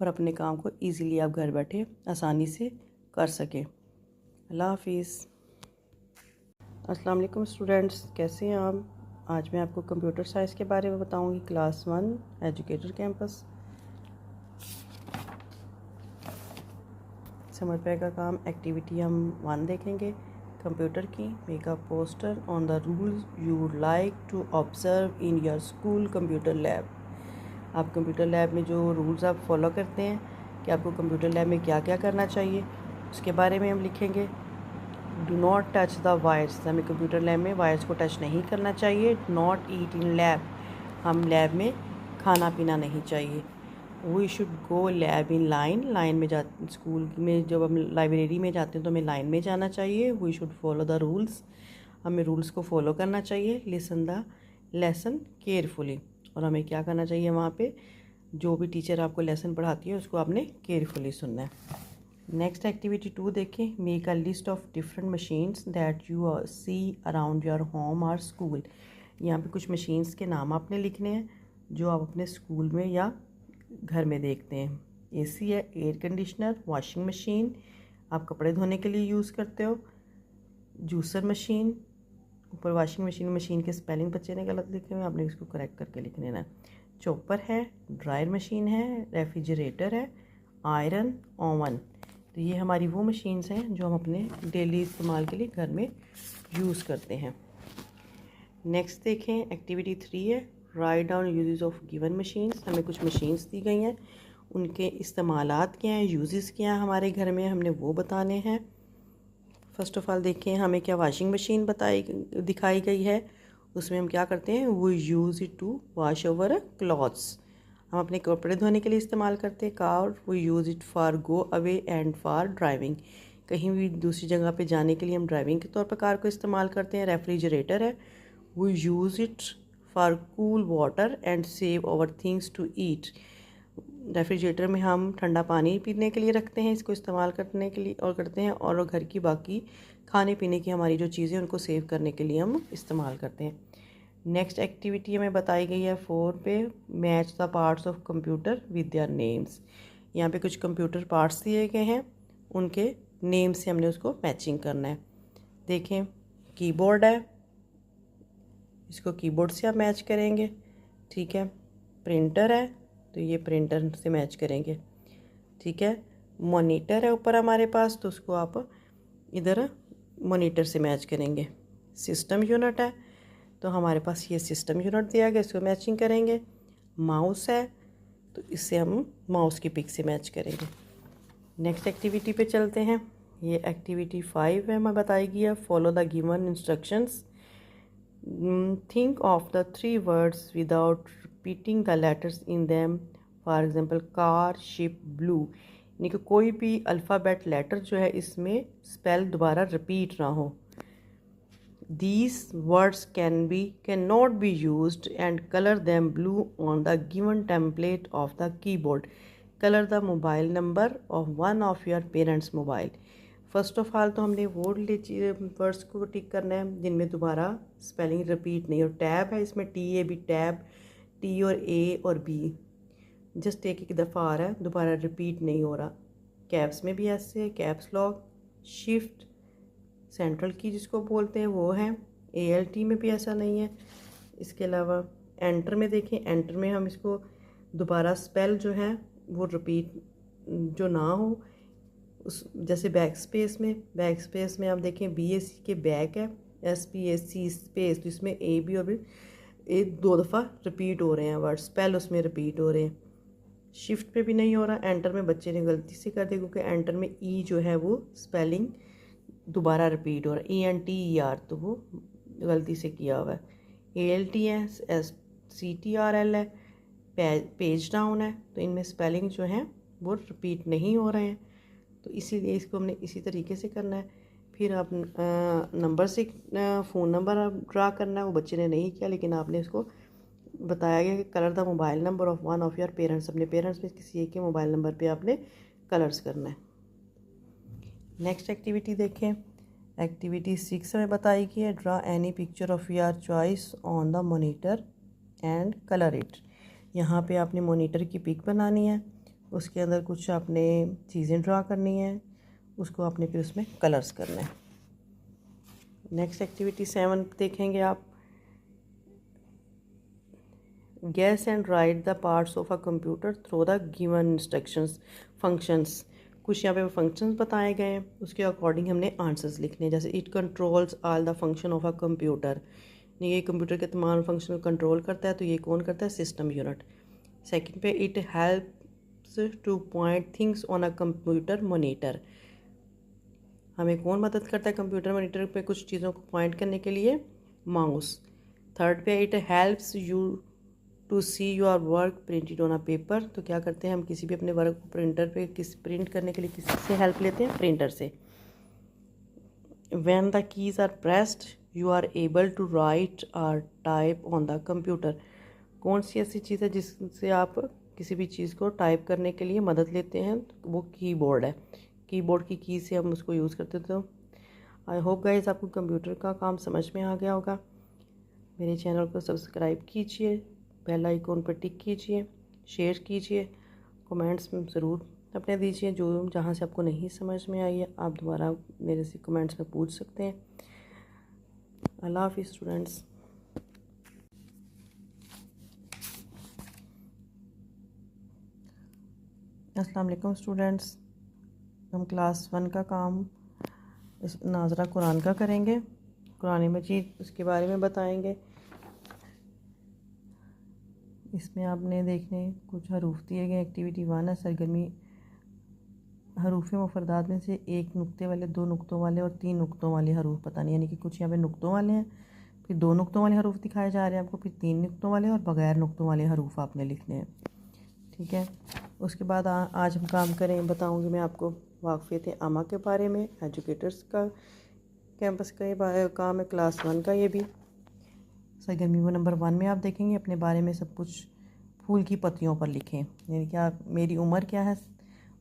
और अपने काम को इजीली आप घर बैठे आसानी से कर सकें। अल्लाह हाफिज़। अस्सलाम वालेकुम स्टूडेंट्स, कैसे हैं आप? आज मैं आपको कंप्यूटर साइंस के बारे में बताऊंगी, क्लास 1 एजुकेटर कैंपस। समझ पाएगा काम एक्टिविटी हम 1 देखेंगे कंप्यूटर की। Make a poster on the rules you would like to observe in your school computer lab. आप कंप्यूटर लैब में जो रूल्स आप फॉलो करते हैं कि आपको कंप्यूटर लैब में क्या क्या करना चाहिए उसके बारे में हम लिखेंगे। Do not touch the wires, हमें कंप्यूटर लैब में वायर्स को टच नहीं करना चाहिए। नॉट ईट इन लैब, हम लैब में खाना पीना नहीं चाहिए। We should go lab in line, line में जा, स्कूल में जब हम लाइब्रेरी में जाते हैं तो हमें लाइन में जाना चाहिए। We should follow the rules, हमें रूल्स को फॉलो करना चाहिए। लिसन द लेसन केयरफुली, और हमें क्या करना चाहिए वहाँ पे जो भी टीचर आपको लेसन पढ़ाती है उसको आपने केयरफुली सुनना है। नेक्स्ट एक्टिविटी 2 देखें। Make a list of different machines that you see around your home और स्कूल। यहाँ पे कुछ मशीन्स के नाम आपने लिखने हैं जो आप अपने स्कूल में या घर में देखते हैं। एसी है, एयर कंडीशनर, वॉशिंग मशीन आप कपड़े धोने के लिए यूज़ करते हो, जूसर मशीन, ऊपर वॉशिंग मशीन, मशीन के स्पेलिंग बच्चे ने गलत लिखे हुए, आपने इसको करेक्ट करके लिख लेना। चॉपर है, ड्रायर मशीन है, रेफ्रिजरेटर है, आयरन, ओवन। तो ये हमारी वो मशीन्स हैं जो हम अपने डेली इस्तेमाल के लिए घर में यूज़ करते हैं। नेक्स्ट देखें एक्टिविटी 3 है। Write down uses of given machines. हमें कुछ मशीन्स दी गई हैं, उनके इस्तेमालात क्या हैं, यूजेस क्या हैं हमारे घर में, हमने वो बताने हैं। फ़र्स्ट ऑफ़ ऑल देखें हमें क्या वॉशिंग मशीन दिखाई गई है। उसमें हम क्या करते हैं, वो use it to wash over clothes, हम अपने कपड़े धोने के लिए इस्तेमाल करते हैं। कार, वो use it for go away and for driving, कहीं भी दूसरी जगह पे जाने के लिए हम ड्राइविंग के तौर पर कार को इस्तेमाल करते हैं। रेफ्रिजरेटर है, वो use it for cool water and save our things to eat. Refrigerator में हम ठंडा पानी पीने के लिए रखते हैं, इसको इस्तेमाल करने के लिए और करते हैं, और घर की बाकी खाने पीने की हमारी जो चीज़ें उनको सेव करने के लिए हम इस्तेमाल करते हैं। नेक्स्ट एक्टिविटी हमें बताई गई है 4 पे। Match the parts of computer with their names. यहाँ पे कुछ कंप्यूटर पार्ट्स दिए गए हैं, उनके नेम से हमने उसको मैचिंग करना है। देखें कीबोर्ड है, इसको कीबोर्ड से आप मैच करेंगे, ठीक है। प्रिंटर है तो ये प्रिंटर से मैच करेंगे, ठीक है। मॉनिटर है ऊपर हमारे पास तो उसको आप इधर मॉनिटर से मैच करेंगे। सिस्टम यूनिट है तो हमारे पास ये सिस्टम यूनिट दिया गया, इसको मैचिंग करेंगे। माउस है तो इससे हम माउस की पिक से मैच करेंगे। नेक्स्ट एक्टिविटी पे चलते हैं। ये एक्टिविटी 5 है, मैं बताएगी है follow the given instructions. Think of the 3 words without repeating the letters in them. For example car, ship, blue. यानी कि कोई भी अल्फ़ाबेट लेटर जो है इसमें स्पेल दोबारा रिपीट ना हो। These words cannot be used and color them blue on the given template of the keyboard. Color the mobile number of one of your parents' mobile. First of all तो हमने वो words को टिक करना है जिनमें दोबारा स्पेलिंग रिपीट नहीं हो। टैब है, इसमें TAB टैब, T और A और B जस्ट एक दफ़ा आ रहा है, दोबारा रिपीट नहीं हो रहा। कैप्स में भी ऐसे है, कैप्स लॉक, शिफ्ट, सेंट्रल की जिसको बोलते हैं वो है। ALT में भी ऐसा नहीं है। इसके अलावा एंटर में देखें, एंटर में हम इसको दोबारा स्पेल जो है वो रिपीट जो ना हो, उस जैसे बैक स्पेस में आप देखें BAC के बैक है, SPAC स्पेस, तो इसमें AB और भी 2 दफ़ा रिपीट हो रहे हैं वर्ड, स्पेल उसमें रिपीट हो रहे हैं। शिफ्ट पे भी नहीं हो रहा। एंटर में बच्चे ने गलती से कर दिया क्योंकि एंटर में E जो है वो स्पेलिंग दोबारा रिपीट हो रहा है, ENTER, तो वो गलती से किया हुआ है। ALT है, CTRL है, पेज डाउन है, तो इनमें स्पेलिंग जो है वो रिपीट नहीं हो रहे हैं, तो इसीलिए इसको हमने इसी तरीके से करना है। फिर आप नंबर से फ़ोन नंबर आप ड्रा करना है, वो बच्चे ने नहीं किया लेकिन आपने इसको बताया गया कि colour the mobile number of one of your parents. अपने पेरेंट्स में किसी एक के मोबाइल नंबर पे आपने कलर्स करना है। नेक्स्ट एक्टिविटी देखें। एक्टिविटी 6 में बताई गई है draw any picture of your choice on the monitor and colour it. यहाँ पे आपने मॉनिटर की पिक बनानी है, उसके अंदर कुछ आपने चीज़ें ड्रा करनी है, उसको आपने फिर उसमें कलर्स करना है। नेक्स्ट एक्टिविटी 7 देखेंगे आप। Guess and write the parts of a computer through the given instructions functions. कुछ यहाँ पे फंक्शंस बताए गए हैं, उसके अकॉर्डिंग हमने आंसर्स लिखने हैं। जैसे it controls all the function of a computer, ये कंप्यूटर के तमाम फंक्शन को कंट्रोल करता है, तो ये कौन करता है? System unit. सेकंड पे it helps two point things on a computer monitor, हमें कौन मदद करता है कंप्यूटर मॉनिटर पे कुछ चीज़ों को पॉइंट करने के लिए? माउस। थर्ड पे it helps you to see your work printed on a paper, तो क्या करते हैं हम किसी भी अपने वर्क को प्रिंटर पे प्रिंट करने के लिए किसी से हेल्प लेते हैं? प्रिंटर से। When the keys are pressed you are able to write और टाइप ऑन द कंप्यूटर, कौन सी ऐसी चीज़ है जिससे आप किसी भी चीज़ को टाइप करने के लिए मदद लेते हैं? तो वो कीबोर्ड है। कीबोर्ड की की से हम उसको यूज़ करते। तो आई होप गाइस आपको कंप्यूटर का काम समझ में आ गया होगा। मेरे चैनल को सब्सक्राइब कीजिए, बेल आइकॉन पर टिक कीजिए, शेयर कीजिए, कमेंट्स में ज़रूर अपने दीजिए। जो जहाँ से आपको नहीं समझ में आई है आप दोबारा मेरे से कमेंट्स में पूछ सकते हैं। अल्लाह हाफिज़ स्टूडेंट्स। अस्सलाम वालेकुम स्टूडेंट्स, हम क्लास 1 का काम इस नाजरा कुरान का करेंगे। कुरान मजीद उसके बारे में बताएंगे। इसमें आपने देखने कुछ हरूफ दिए गए। एक्टिविटी 1 है सरगर्मी हरूफ मुफरदात में से 1 नुक्ते वाले, 2 नुक्तों वाले और 3 नुक्तों वाले हरूफ बताने, यानी कि कुछ यहाँ पे नुक्तों वाले हैं, फिर 2 नुक्तों वाले हरूफ दिखाए जा रहे हैं आपको, फिर 3 नुक्तों वाले और बगैर नुक्तों वाले हरूफ आपने लिखने हैं। ठीक है, उसके बाद आज हम काम करें, बताऊँगी मैं आपको वाक़फ़ियत आमा के बारे में। एजुकेटर्स का कैंपस का ये काम है, क्लास 1 का। ये भी सरगर्मी वो नंबर 1 में आप देखेंगे अपने बारे में सब कुछ फूल की पत्तियों पर लिखें, यानी कि आप मेरी उम्र क्या है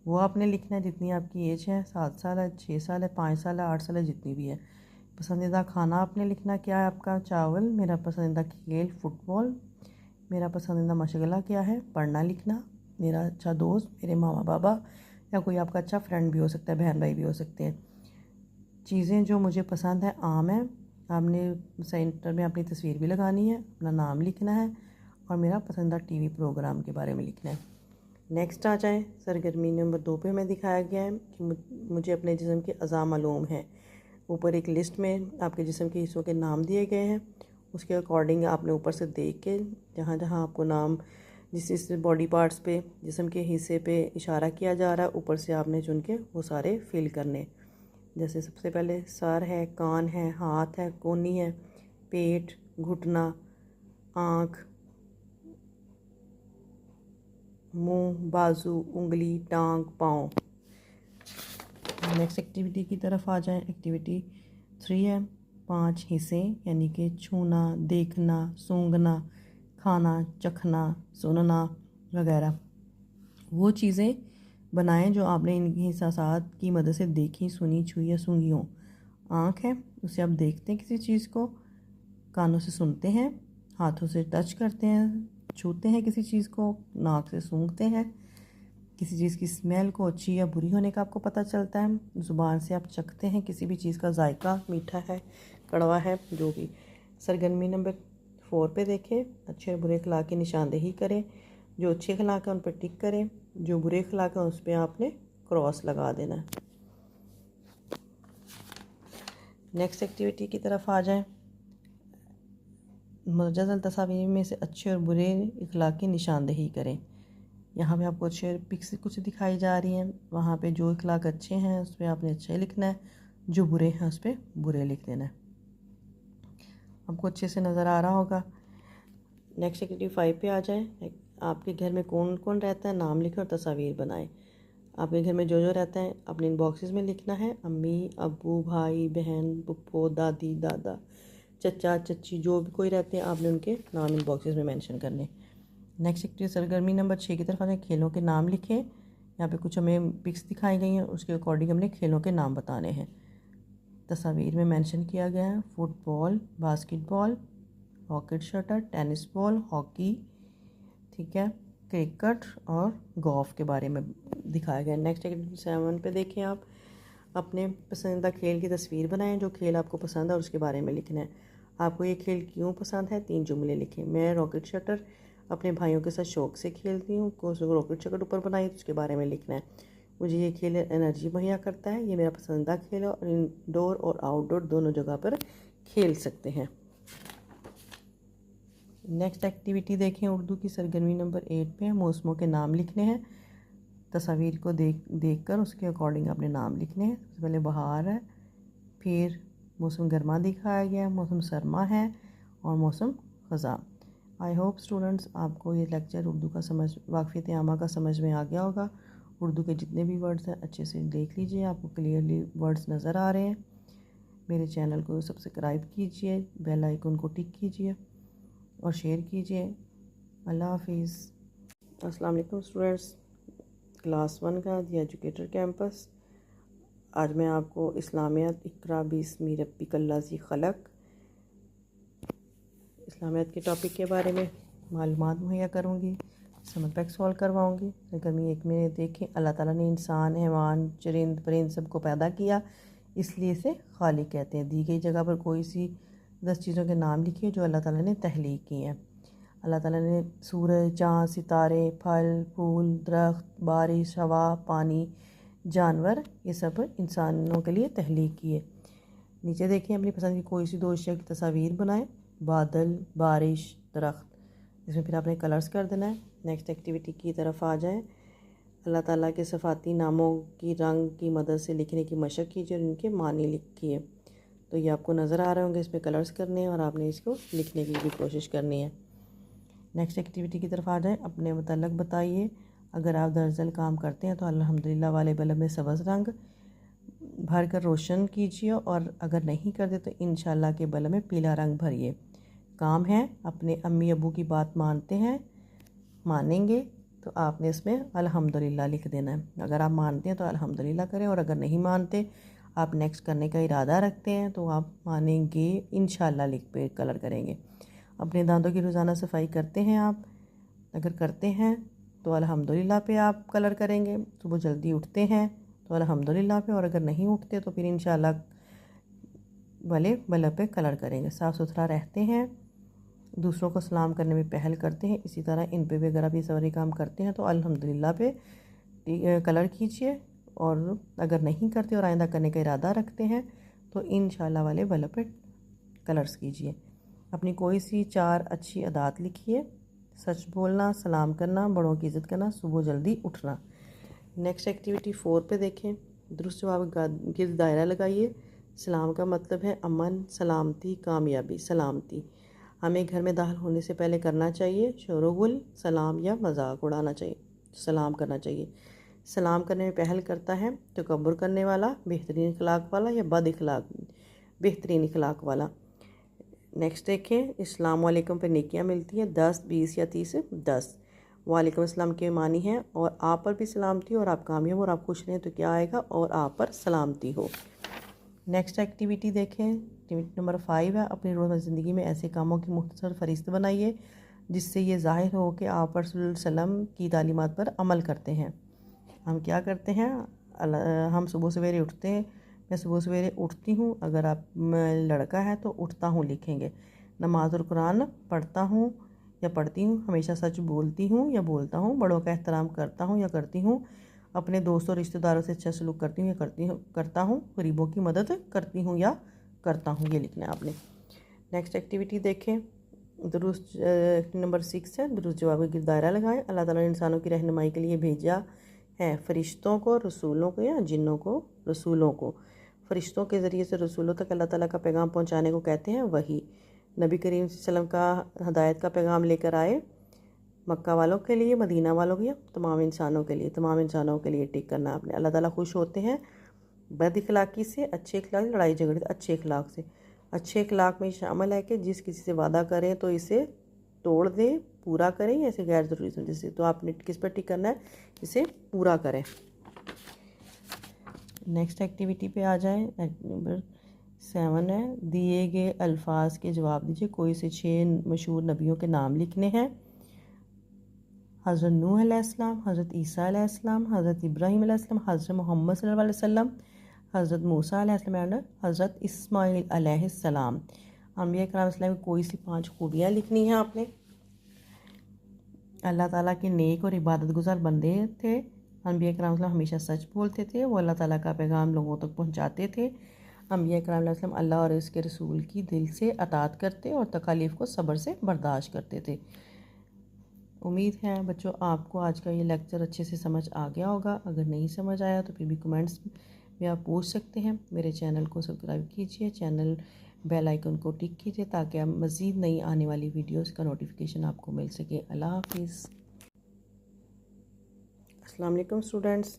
वो आपने लिखना है, जितनी आपकी एज है, 7 साल है, 6 साल है, 5 साल है, 8 साल है, जितनी भी है। पसंदीदा खाना आपने लिखना क्या है आपका? चावल। मेरा पसंदीदा खेल फुटबॉल। मेरा पसंदीदा मशगला क्या है? पढ़ना लिखना। मेरा अच्छा दोस्त मेरे मामा बाबा, या कोई आपका अच्छा फ्रेंड भी हो सकता है, बहन भाई भी हो सकते हैं। चीज़ें जो मुझे पसंद है आम है, आपने सेंटर में अपनी तस्वीर भी लगानी है, अपना नाम लिखना है और मेरा पसंदीदा टीवी प्रोग्राम के बारे में लिखना है। नेक्स्ट आ जाएँ, सरगर्मी नंबर 2 पे हमें दिखाया गया है कि मुझे अपने जिस्म के अज़ा मालूम हैं। ऊपर एक लिस्ट में आपके जिस्म के हिस्सों के नाम दिए गए हैं उसके अकॉर्डिंग आपने ऊपर से देख के जहाँ जहाँ आपको नाम जिस बॉडी पार्ट्स पे जिस्म के हिस्से पे इशारा किया जा रहा है ऊपर से आपने चुन के वो सारे फिल करने। जैसे सबसे पहले सर है, कान है, हाथ है, कोहनी है, पेट, घुटना, आँख, मुंह, बाजू, उंगली, टांग, पाँव। नेक्स्ट एक्टिविटी की तरफ आ जाएं। एक्टिविटी 3 है 5 हिस्से यानी कि छूना, देखना, सूंघना, खाना, चखना, सुनना वगैरह वो चीज़ें बनाएं जो आपने इनकी एहसासात की मदद से देखी, सुनी, छुई या सूंघी हो। आँख है, उसे आप देखते हैं किसी चीज़ को, कानों से सुनते हैं, हाथों से टच करते हैं, छूते हैं किसी चीज़ को, नाक से सूंघते हैं, किसी चीज़ की स्मेल को अच्छी या बुरी होने का आपको पता चलता है। ज़ुबान से आप चखते हैं किसी भी चीज़ का जायका, मीठा है, कड़वा है, जो भी। सरगर्मी नंबर 4 पे देखें। अच्छे और बुरे अखलाक की निशानदेही करें। जो अच्छे अखलाक है उन पर टिक करें, जो बुरे अखलाक है उस पर आपने क्रॉस लगा देना है। नेक्स्ट एक्टिविटी की तरफ आ जाएं। मुजज़्ज़ल तस्वीर में से अच्छे और बुरे अखलाक की निशानदेही करें। यहाँ पे आपको अच्छे पिक्स कुछ दिखाई जा रही हैं, वहाँ पे जो अखलाक अच्छे हैं उस पर आपने अच्छे लिखना है, जो बुरे हैं उस पर बुरे लिख देना है। आपको अच्छे से नज़र आ रहा होगा। नेक्स्ट एक्टिविटी 5 पे आ जाएं। आपके घर में कौन कौन रहता है नाम लिखें और तस्वीर बनाएं। आपके घर में जो जो रहता है अपने इन बॉक्सेस में लिखना है। अम्मी, अब्बू, भाई, बहन, पुप्पो, दादी, दादा, चचा, चच्ची, जो भी कोई रहते हैं आपने उनके नाम इन बॉक्सेस में मेंशन करने। नेक्स्ट एक्टिविटी सरगर्मी नंबर 6 की तरफ आने। खेलों के नाम लिखें। यहाँ पे कुछ हमें पिक्स दिखाई गई हैं, उसके अकॉर्डिंग हमने खेलों के नाम बताने हैं। तस्वीर में मेंशन किया गया है football, basketball, rocket shutter, tennis ball, hockey, ठीक है, क्रिकेट और गोल्फ के बारे में दिखाया गया है। नेक्स्ट एक्टिविटी 7 पे देखें। आप अपने पसंदीदा खेल की तस्वीर बनाएं। जो खेल आपको पसंद है और उसके बारे में लिखना है। आपको ये खेल क्यों पसंद है 3 जुमले लिखें। मैं रॉकेट शटर अपने भाइयों के साथ शौक़ से खेलती हूँ। को रॉकेट शटर ऊपर बनाई तो उसके बारे में लिखना है। मुझे ये खेल एनर्जी मुहैया करता है, ये मेरा पसंदीदा खेल है और इंडोर और आउटडोर दोनों जगह पर खेल सकते हैं। नेक्स्ट एक्टिविटी देखें। उर्दू की सरगर्मी नंबर 8 पे मौसमों के नाम लिखने हैं। तस्वीर को देखकर उसके अकॉर्डिंग अपने नाम लिखने हैं। सबसे पहले बहार है, फिर मौसम गर्मा दिखाया गया है, मौसम सरमा है और मौसम ख़ज़ा। आई होप स्टूडेंट्स आपको ये लेक्चर उर्दू का वाक़फ़ियत आमा का समझ में आ गया होगा। उर्दू के जितने भी वर्ड्स हैं अच्छे से देख लीजिए, आपको क्लियरली वर्ड्स नज़र आ रहे हैं। मेरे चैनल को सब्सक्राइब कीजिए, बेल आइकन को टिक कीजिए और शेयर कीजिए। अल्लाह हाफिज़। अस्सलाम वालेकुम स्टूडेंट्स, क्लास 1 का दी एजुकेटर कैंपस। आज मैं आपको इस्लामियत इक़रा बिस्मि रब्बिकल्लज़ी खलक़ इस्लामियत के टॉपिक के बारे में मालूमात मुहैया करूँगी, समझ पैक सॉल्व करवाऊँगी। सरगर्मी 1 में देखें। अल्लाह ताला ने इंसान, हैवान, चरिंद परिंद सबको पैदा किया, इसलिए इसे खालिक कहते हैं। दी गई जगह पर कोई सी 10 चीज़ों के नाम लिखिए जो अल्लाह ताला ने तहलीक की हैं। अल्लाह ताला ने सूरज, चाँद, सितारे, फल फूल, दरख्त, बारिश, हवा, पानी, जानवर, ये सब इंसानों के लिए तहलीक किए। नीचे देखें। अपनी पसंद की कोई सी 2 अशिया की तस्वीर बनाएं। बादल, बारिश, दरख्त। इसमें फिर आपने कलर्स कर देना है। नेक्स्ट एक्टिविटी की तरफ आ जाएं। अल्लाह ताला के सिफाती नामों की रंग की मदद से लिखने की मशक कीजिए और इनके मानी लिखिए। तो ये आपको नज़र आ रहे होंगे, इसमें कलर्स करने हैं और आपने इसको लिखने की भी कोशिश करनी है। नेक्स्ट एक्टिविटी की तरफ आ जाएं। अपने मतलब बताइए। अगर आप दरअसल काम करते हैं तो अल्हम्दुलिल्लाह वाले बल्ब में सब्ज़ रंग भर कर रोशन कीजिए और अगर नहीं करते तो इंशाल्लाह के बल्ब में पीला रंग भरिए। काम है, अपने अम्मी अबू की बात मानते हैं, मानेंगे तो आपने इसमें अल्हम्दुलिल्लाह लिख देना है। अगर आप मानते हैं तो अल्हम्दुलिल्लाह करें और अगर नहीं मानते, आप नेक्स्ट करने का इरादा रखते हैं तो आप मानेंगे इंशाल्लाह लिख पे कलर करेंगे। अपने दांतों की रोज़ाना सफाई करते हैं आप, अगर करते हैं तो अल्हम्दुलिल्लाह पे आप कलर करेंगे। सुबह जल्दी उठते हैं तो अल्हम्दुलिल्लाह पे, और अगर नहीं उठते तो फिर इंशाल्लाह वाले बल्ब पे कलर करेंगे। साफ़ सुथरा रहते हैं, दूसरों को सलाम करने में पहल करते हैं, इसी तरह इन पे भी अगर आप ये सारे काम करते हैं तो अल्हम्दुलिल्लाह पे कलर कीजिए। और अगर नहीं करते और आइंदा करने का इरादा रखते हैं तो इंशाल्लाह वाले बल्ब पे कलर्स कीजिए। अपनी कोई सी 4 अच्छी आदत लिखिए। सच बोलना, सलाम करना, बड़ों की इज़्ज़त करना, सुबह जल्दी उठना। नेक्स्ट एक्टिविटी 4 पे देखें। दुरुस्त जवाब गिर्द दायरा लगाइए। सलाम का मतलब है अमन, सलामती, कामयाबी। सलामती हमें घर में दाखिल होने से पहले करना चाहिए। शोरगुल, सलाम या मजाक उड़ाना चाहिए, सलाम करना चाहिए। सलाम करने में पहल करता है तकब्बुर करने वाला, बेहतरीन इखलाक वाला या बद इखलाक बेहतरीन इखलाक वाला। नेक्स्ट देखें। अस्सलाम वालेकुम पे नेकियां मिलती हैं 10, 20 या 30। 10 वालेकुम अस्सलाम के मानी है और आप पर भी सलामती हो और आप कामयाब और आप खुश रहें तो क्या आएगा, और आप पर सलामती हो। नेक्स्ट एक्टिविटी देखें। एक्टिविटी नंबर 5 है। अपनी रोज़मर्रा ज़िंदगी में ऐसे कामों की मुख्तसर फ़हरिस्त बनाइए जिससे ये ज़ाहिर हो कि आप रसूलुल्लाह सल्लल्लाहु अलैहि वसल्लम की तालीमात पर अमल करते हैं। हम क्या करते हैं? हम सुबह सवेरे उठते हैं। मैं सुबह सवेरे उठती हूँ। अगर आप लड़का है तो उठता हूँ लिखेंगे। नमाज और कुरान पढ़ता हूँ या पढ़ती हूँ। हमेशा सच बोलती हूँ या बोलता हूँ। बड़ों का एहतराम करता हूँ या करती हूँ। अपने दोस्तों और रिश्तेदारों से अच्छा सलूक करती हूँ या करता हूँ। गरीबों की मदद करती हूँ या करता हूँ। ये लिखना है आपने। नेक्स्ट एक्टिविटी देखें। दुरुस्त नंबर 6 है। दुरुस्त जवाब का दायरा लगाएं। अल्लाह ताला ने इंसानों की रहनुमाई के लिए भेजा है फरिश्तों को, रसूलों को या जिन्नों को। रसूलों को फरिश्तों के ज़रिए से रसूलों तक अल्लाह ताला का पैगाम पहुंचाने को कहते हैं वही। नबी करीम सल्लल्लाहु अलैहि वसल्लम का हदायत का पैगाम लेकर आए मक्का वालों के लिए, मदीना वालों के लिए, तमाम इंसानों के लिए। तमाम इंसानों के लिए टिक करना आपने। अल्लाह ताला खुश होते हैं बद इखलाकी से, अच्छे इखलाक, लड़ाई झगड़े से अच्छे इखलाक से। अच्छे इखलाक में शामिल है कि जिस किसी से वादा करें तो इसे तोड़ दें, पूरा करें या इसे गैर ज़रूरी समझे से। तो आपने किस पर टिक करना है? इसे पूरा करें। नेक्स्ट एक्टिविटी पे आ जाएं। नंबर 7 है। दिए गए अल्फाज के जवाब दीजिए। कोई से 6 मशहूर नबियों के नाम लिखने हैं। हज़रत नूह अलैहिस्सलाम, हज़रत ईसा अलैहिस्सलाम, हज़रत इब्राहीम अलैहिस्सलाम, हज़रत मोहम्मद सल्लल्लाहु अलैहि वसल्लम, हज़रत मूसा अलैहिस्सलाम, हज़रत इस्माईल अलैहिस्सलाम। अंबिया किराम अलैहिस्सलाम की कोई सी 5 खूबियाँ लिखनी हैं आपने। अल्लाह ताला के नेक और इबादत गुजार बंदे थे। अंबिया किराम अलैहिस्सलाम हमेशा सच बोलते थे। वो अल्लाह ताला का पैगाम लोगों तक पहुँचाते थे। अंबिया किराम अलैहिस्सलाम अल्लाह और उसके रसूल की दिल से अताअत करते और तकालीफ को सब्र से बर्दाश्त करते थे। उम्मीद है बच्चों आपको आज का ये लेक्चर अच्छे से समझ आ गया होगा। अगर नहीं समझ आया तो फिर भी कमेंट्स में आप पूछ सकते हैं। मेरे चैनल को सब्सक्राइब कीजिए, चैनल बेल आइकन को टिक कीजिए ताकि आप मज़ीद नई आने वाली वीडियोस का नोटिफिकेशन आपको मिल सके। अल्लाह हाफिज़। अस्सलाम वालेकुम स्टूडेंट्स।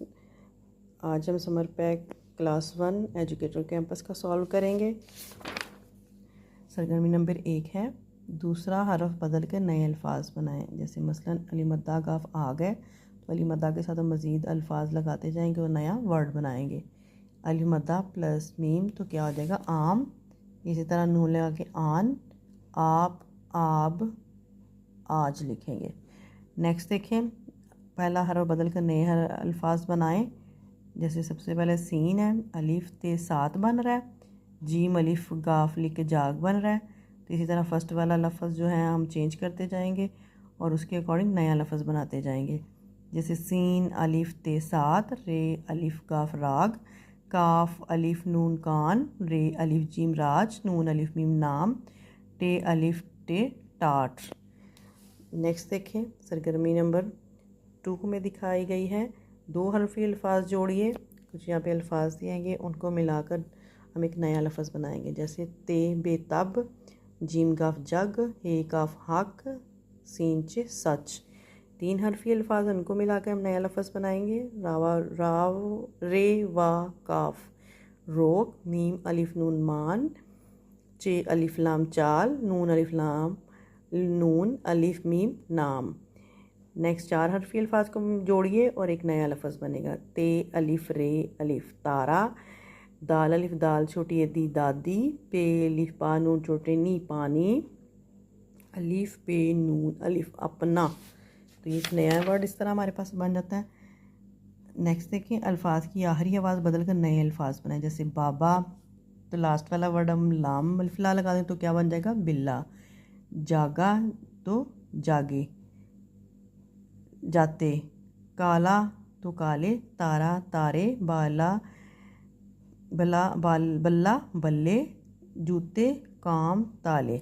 आज हम summer pack class 1 educator campus का सॉल्व करेंगे। सरगर्मी नंबर 1 है। दूसरा हरफ बदल कर नए अल्फाज बनाएं। जैसे मसलन अली मद्दा गाफ आ गए तो अली मद्दा के साथ हम मज़ीद अल्फाज लगाते जाएंगे और नया वर्ड बनाएंगे। अली मद्दा प्लस मीम तो क्या हो जाएगा? आम। इसी तरह नून लगा के आन, आप, आब, आज लिखेंगे। नेक्स्ट देखें। पहला हरफ बदल कर नए अल्फाज बनाएं। जैसे सबसे पहले सीन है, अलिफ ते सात बन रहा है। जीम अलिफ गाफ लिख के जाग बन रहा है। तो इसी तरह फर्स्ट वाला लफ्ज़ जो है हम चेंज करते जाएंगे और उसके अकॉर्डिंग नया लफ्ज़ बनाते जाएंगे। जैसे सीन अलिफ ते सात, रे अलिफ गाफ राग, काफ अलिफ नून कान, रे अलिफ जीम राज, नून अलिफ मीम नाम, टे अलिफ टे टाट। नेक्स्ट देखें। सरगर्मी नंबर 2 में दिखाई गई है 2 हरफी अल्फाज जोड़िए। कुछ यहाँ पे अल्फाज दिएंगे, उनको मिलाकर हम एक नया लफ्ज़ बनाएंगे। जैसे ते बेतब, जीम गाफ जग, हे काफ हक, सीन चे सच। 3 हरफी अल्फाज उनको मिलाकर हम नया लफ्ज़ बनाएंगे। रावा राव, रे वा काफ रोक, मीम अलिफ नून मान, चे अलिफ लाम चाल, नून अलिफ लाम नून अलिफ मीम नाम। नेक्स्ट 4 हरफी अल्फाज को जोड़िए और एक नया लफ्ज़ बनेगा। ते अलिफ रे अलिफ तारा, दाल अलिफ दाल छोटी दी दादी, पे अलिफ पा नून छोटे नी पानी, अलिफ पे नून अलिफ अपना। तो ये एक नया वर्ड इस तरह हमारे पास बन जाता है। नेक्स्ट देखिए। अल्फाज की आखिरी आवाज़ बदल कर नए अल्फाज बनाए। जैसे बाबा तो लास्ट वाला वर्ड हम लाम अल्फला लगा दें तो क्या बन जाएगा? बिल्ला। जागा तो जागे, जाते। काला तो काले, तारा तारे, बाला बला बल्ला बल्ले, जूते काम ताले।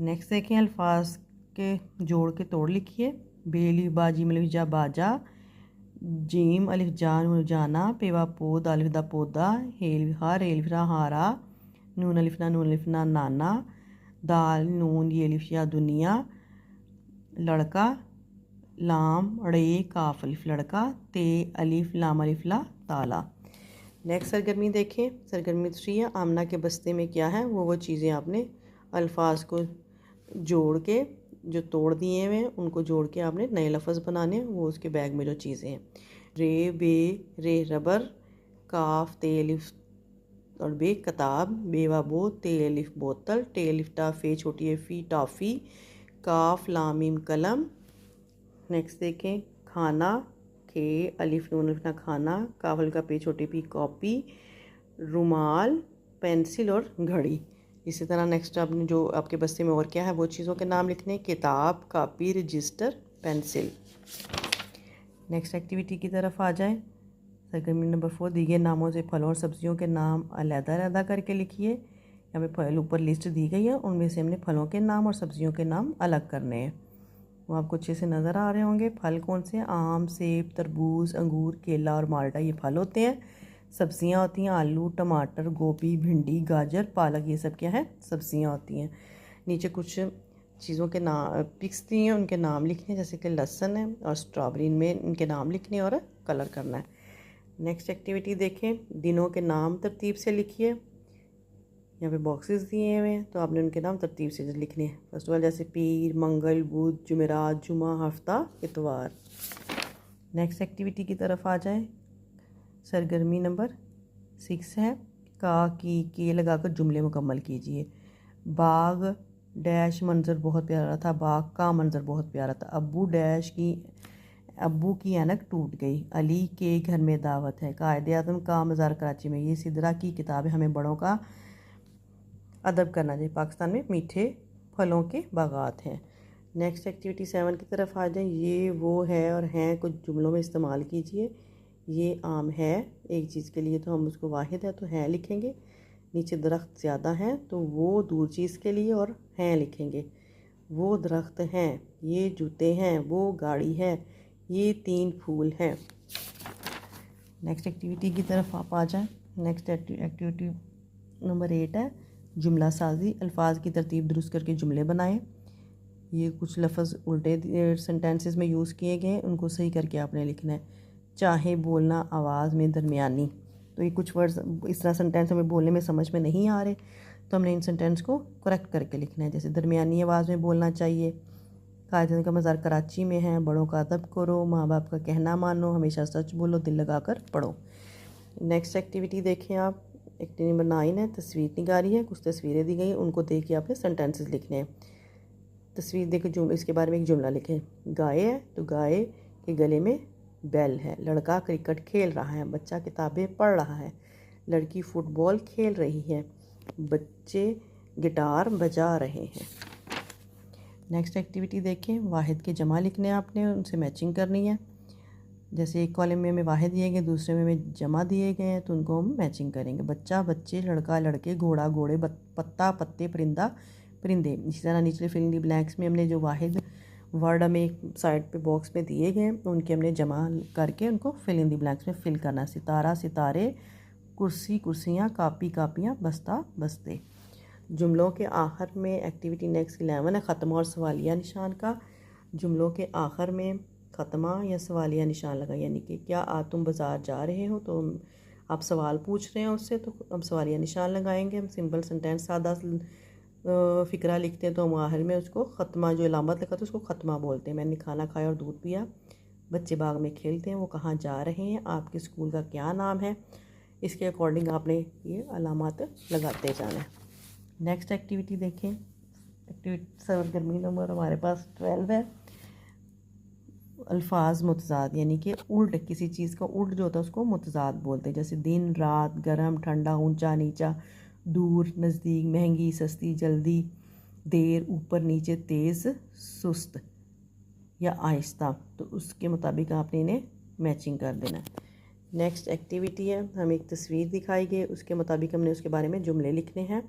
नेक्स्ट देखें, अल्फाज के जोड़ के तोड़ लिखिए। बेली बाजी मलिफ जा बाजा, जीम अलिफ जान जाना, पेवा पोद अलिफ दा पौधा, हेल हार एलिफरा हारा, नून अलिफना नाना, दाल नून ये अलिफ या दुनिया, लड़का लाम रे काफ अलिफ लड़का, ते अलिफ लाम अलिफ ला ताला। नेक्स्ट सरगर्मी देखें, सरगर्मी 3 है। आमना के बस्ते में क्या है, वो चीज़ें आपने अल्फाज को जोड़ के जो तोड़ दिए हुए हैं उनको जोड़ के आपने नए लफ्ज़ बनाने हैं। वो उसके बैग में जो चीज़ें हैं, रे बे रे रबर, काफ ते अलिफ और बे किताब, बेवा बो ते अलिफ बोतल, टे अलिफ टा फे छोटी है फी टॉफ़ी, काफ लामीम कलम। नेक्स्ट देखें, खाना खे अलिफ नून अलिफ ना खाना, काफल का पे छोटी पी कॉपी, रुमाल, पेंसिल और घड़ी। इसी तरह नेक्स्ट आपने जो आपके बस्ते में और क्या है वो चीज़ों के नाम लिखने, किताब, copy, register, pencil. Next activity की तरफ आ जाएं। सरगर्मी नंबर 4, दिए गए नामों से फलों और सब्जियों के नाम अलग-अलग करके लिखिए। यहाँ पे फल ऊपर लिस्ट दी गई है, उनमें से हमने फलों के नाम और सब्जियों के नाम अलग करने हैं। वो आपको अच्छे से नज़र आ रहे होंगे। फल कौन से हैं, आम, सेब, तरबूज, अंगूर, केला और माल्टा, ये फल होते हैं। सब्जियां होती हैं आलू, टमाटर, गोभी, भिंडी, गाजर, पालक, ये सब क्या है, सब्जियां होती हैं। नीचे कुछ चीज़ों के नाम पिक्स दी हैं, उनके नाम लिखने, जैसे कि लहसुन है और स्ट्रॉबेरी, इनमें इनके नाम लिखने और कलर करना है। नेक्स्ट एक्टिविटी देखें, दिनों के नाम तरतीब से लिखिए। यहाँ पे बॉक्सेस दिए हुए हैं तो आपने उनके नाम तरतीब से लिखने हैं। फर्स्ट ऑफ ऑल जैसे पीर, मंगल, बुध, जुमेरात, जुमा, हफ्ता, इतवार। नेक्स्ट एक्टिविटी की तरफ आ जाए। सरगर्मी नंबर 6 है। का की के लगाकर जुमले मुकम्मल कीजिए। बाग डैश मंज़र बहुत प्यारा था, बाग का मंज़र बहुत प्यारा था। अब्बू की ऐनक टूट गई। अली के घर में दावत है। कायदे आज़म का मज़ार कराची में। ये सिदरा की किताब है, हमें बड़ों का अदब करना चाहिए। पाकिस्तान में मीठे फलों के बागात हैं। नेक्स्ट एक्टिविटी 7 की तरफ आ जाए। ये वो है और हैं कुछ जुमलों में इस्तेमाल कीजिए। ये आम है एक चीज़ के लिए तो हम उसको वाहिद है तो है लिखेंगे। नीचे दरख्त ज़्यादा हैं तो वो दूर चीज़ के लिए और हैं लिखेंगे। वो दरख्त हैं, ये जूते हैं, वो गाड़ी है, ये 3 फूल हैं। नेक्स्ट एक्टिविटी की तरफ आप आ जाएं। नेक्स्ट एक्टिविटी नंबर 8 है जुमला साजी। अल्फाज की तरतीब दुरुस्त करके जुमले बनाएं। ये कुछ लफ्ज़ उल्टे सेंटेंसेस में यूज़ किए गए हैं, उनको सही करके आपने लिखना है। चाहे बोलना आवाज़ में दरमियानी, तो ये कुछ वर्ड्स इस तरह सेंटेंस हमें बोलने में समझ में नहीं आ रहे तो हमने इन सेंटेंस को करेक्ट करके लिखना है। जैसे दरमियानी आवाज़ में बोलना चाहिए। कायदे का मज़ार कराची में है। बड़ों का अदब करो, माँ बाप का कहना मानो, हमेशा सच बोलो, दिल लगा कर पढ़ो। नेक्स्ट एक्टिविटी देखें आप। एक्टिविटी नंबर 9 है तस्वीर निगारी है। कुछ तस्वीरें दी गई हैं, उनको देख के आपने सेंटेंसेस लिखने हैं। तस्वीर देख के इसके बारे में एक जुमला लिखें। गाय है तो गाय के गले में बैल है। लड़का क्रिकेट खेल रहा है। बच्चा किताबें पढ़ रहा है। लड़की फुटबॉल खेल रही है। बच्चे गिटार बजा रहे हैं। नेक्स्ट एक्टिविटी देखें। वाहिद के जमा लिखने आपने, उनसे मैचिंग करनी है। जैसे एक कॉलम में हमें वाहिद दिए गए, दूसरे में हमें जमा दिए गए हैं तो उनको हम मैचिंग करेंगे। बच्चा बच्चे, लड़का लड़के, घोड़ा घोड़े, पत्ता पत्ते, परिंदा परिंदे। इसी तरह निचले फिल इन द ब्लैंक्स में हमने जो वाहिद वर्ड हमें एक साइड पे बॉक्स में दिए गए हैं उनके हमने जमा करके उनको फिल इन द ब्लैंक्स में फिल करना। सितारा सितारे, कुर्सी कुर्सियाँ, कापी कापियाँ, बस्ता बस्ते। जुमलों के आखिर में एक्टिविटी नेक्स्ट 11 है ख़त्मा और सवालिया निशान का। जुमलों के आखिर में ख़त्मा या सवालिया निशान लगा, यानी कि क्या आज तुम बाज़ार जा रहे हो तो आप सवाल पूछ रहे हैं उससे तो हम सवालिया निशान लगाएंगे। हम सिंपल सेंटेंस सादा फ़िक्रा लिखते हैं तो हम आखिर में उसको ख़त्मा जो इलामत लिखा तो उसको ख़त्मा बोलते हैं। मैंने खाना खाया और दूध पिया। बच्चे बाग में खेलते हैं। वो कहाँ जा रहे हैं। आपके स्कूल का क्या नाम है। इसके अकॉर्डिंग आपने ये अलामत लगाते जाना है। नेक्स्ट एक्टिविटी देखें। एक्टिविटी सरगर्मी नंबर हमारे पास 12 है। अल्फाज मुतज़ाद, यानी कि उल्ट, किसी चीज़ का उल्ट जो होता है उसको मुतज़ाद बोलते हैं। जैसे दिन रात, गर्म ठंडा, ऊंचा नीचा, दूर नज़दीक, महंगी सस्ती, जल्दी देर, ऊपर नीचे, तेज़ सुस्त या आहिस्ता, तो उसके मुताबिक आपने इन्हें मैचिंग कर देना है। नेक्स्ट एक्टिविटी है, हमें एक तस्वीर दिखाई गई, उसके मुताबिक हमने उसके बारे में जुमले लिखने हैं।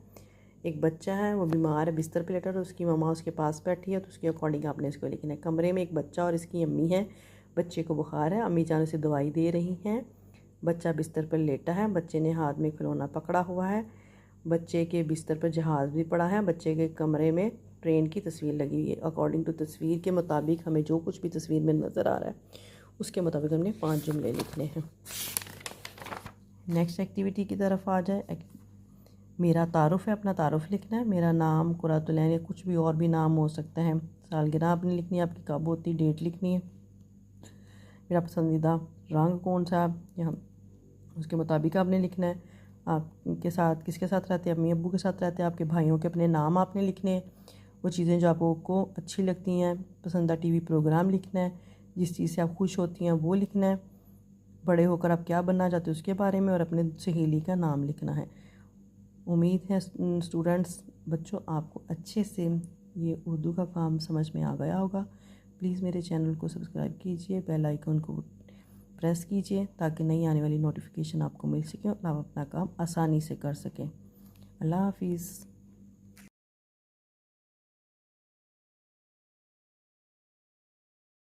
एक बच्चा है वो बीमार है, बिस्तर पे लेटा है, तो उसकी मम्मा उसके पास बैठी है, तो उसके अकॉर्डिंग आपने इसको लिखना है। कमरे में एक बच्चा और इसकी अम्मी है, बच्चे को बुखार है, अम्मी जान उसे दवाई दे रही हैं। बच्चा बिस्तर पर लेटा है, बच्चे ने हाथ में खिलौना पकड़ा हुआ है, बच्चे के बिस्तर पर जहाज़ भी पड़ा है, बच्चे के कमरे में ट्रेन की तस्वीर लगी हुई है। अकॉर्डिंग टू तस्वीर के मुताबिक हमें जो कुछ भी तस्वीर में नज़र आ रहा है उसके मुताबिक हमने 5 जुमले लिखने हैं। नेक्स्ट एक्टिविटी की तरफ आ जाए। मेरा तारुफ है, अपना तारुफ लिखना है। मेरा नाम कुरातुलैन या कुछ भी और भी नाम हो सकता है। सालगिरह आपने लिखनी है, आपकी कब होती डेट लिखनी है। मेरा पसंदीदा रंग कौन सा, यहाँ उसके मुताबिक आपने लिखना है। आपके साथ किसके साथ रहते हैं, अम्मी अब्बू के साथ रहते हैं, आपके भाइयों के अपने नाम आपने लिखने हैं। वो चीज़ें जो आपको अच्छी लगती हैं, पसंदीदा टीवी प्रोग्राम लिखना है, जिस चीज़ से आप खुश होती हैं वो लिखना है। बड़े होकर आप क्या बनना चाहते हो उसके बारे में, और अपने सहेली का नाम लिखना है। उम्मीद है स्टूडेंट्स बच्चों आपको अच्छे से ये उर्दू का काम समझ में आ गया होगा। प्लीज़ मेरे चैनल को सब्सक्राइब कीजिए, बेल आइकन को प्रेस कीजिए ताकि नई आने वाली नोटिफिकेशन आपको मिल सके और आप अपना काम आसानी से कर सकें। अल्लाह हाफिज़।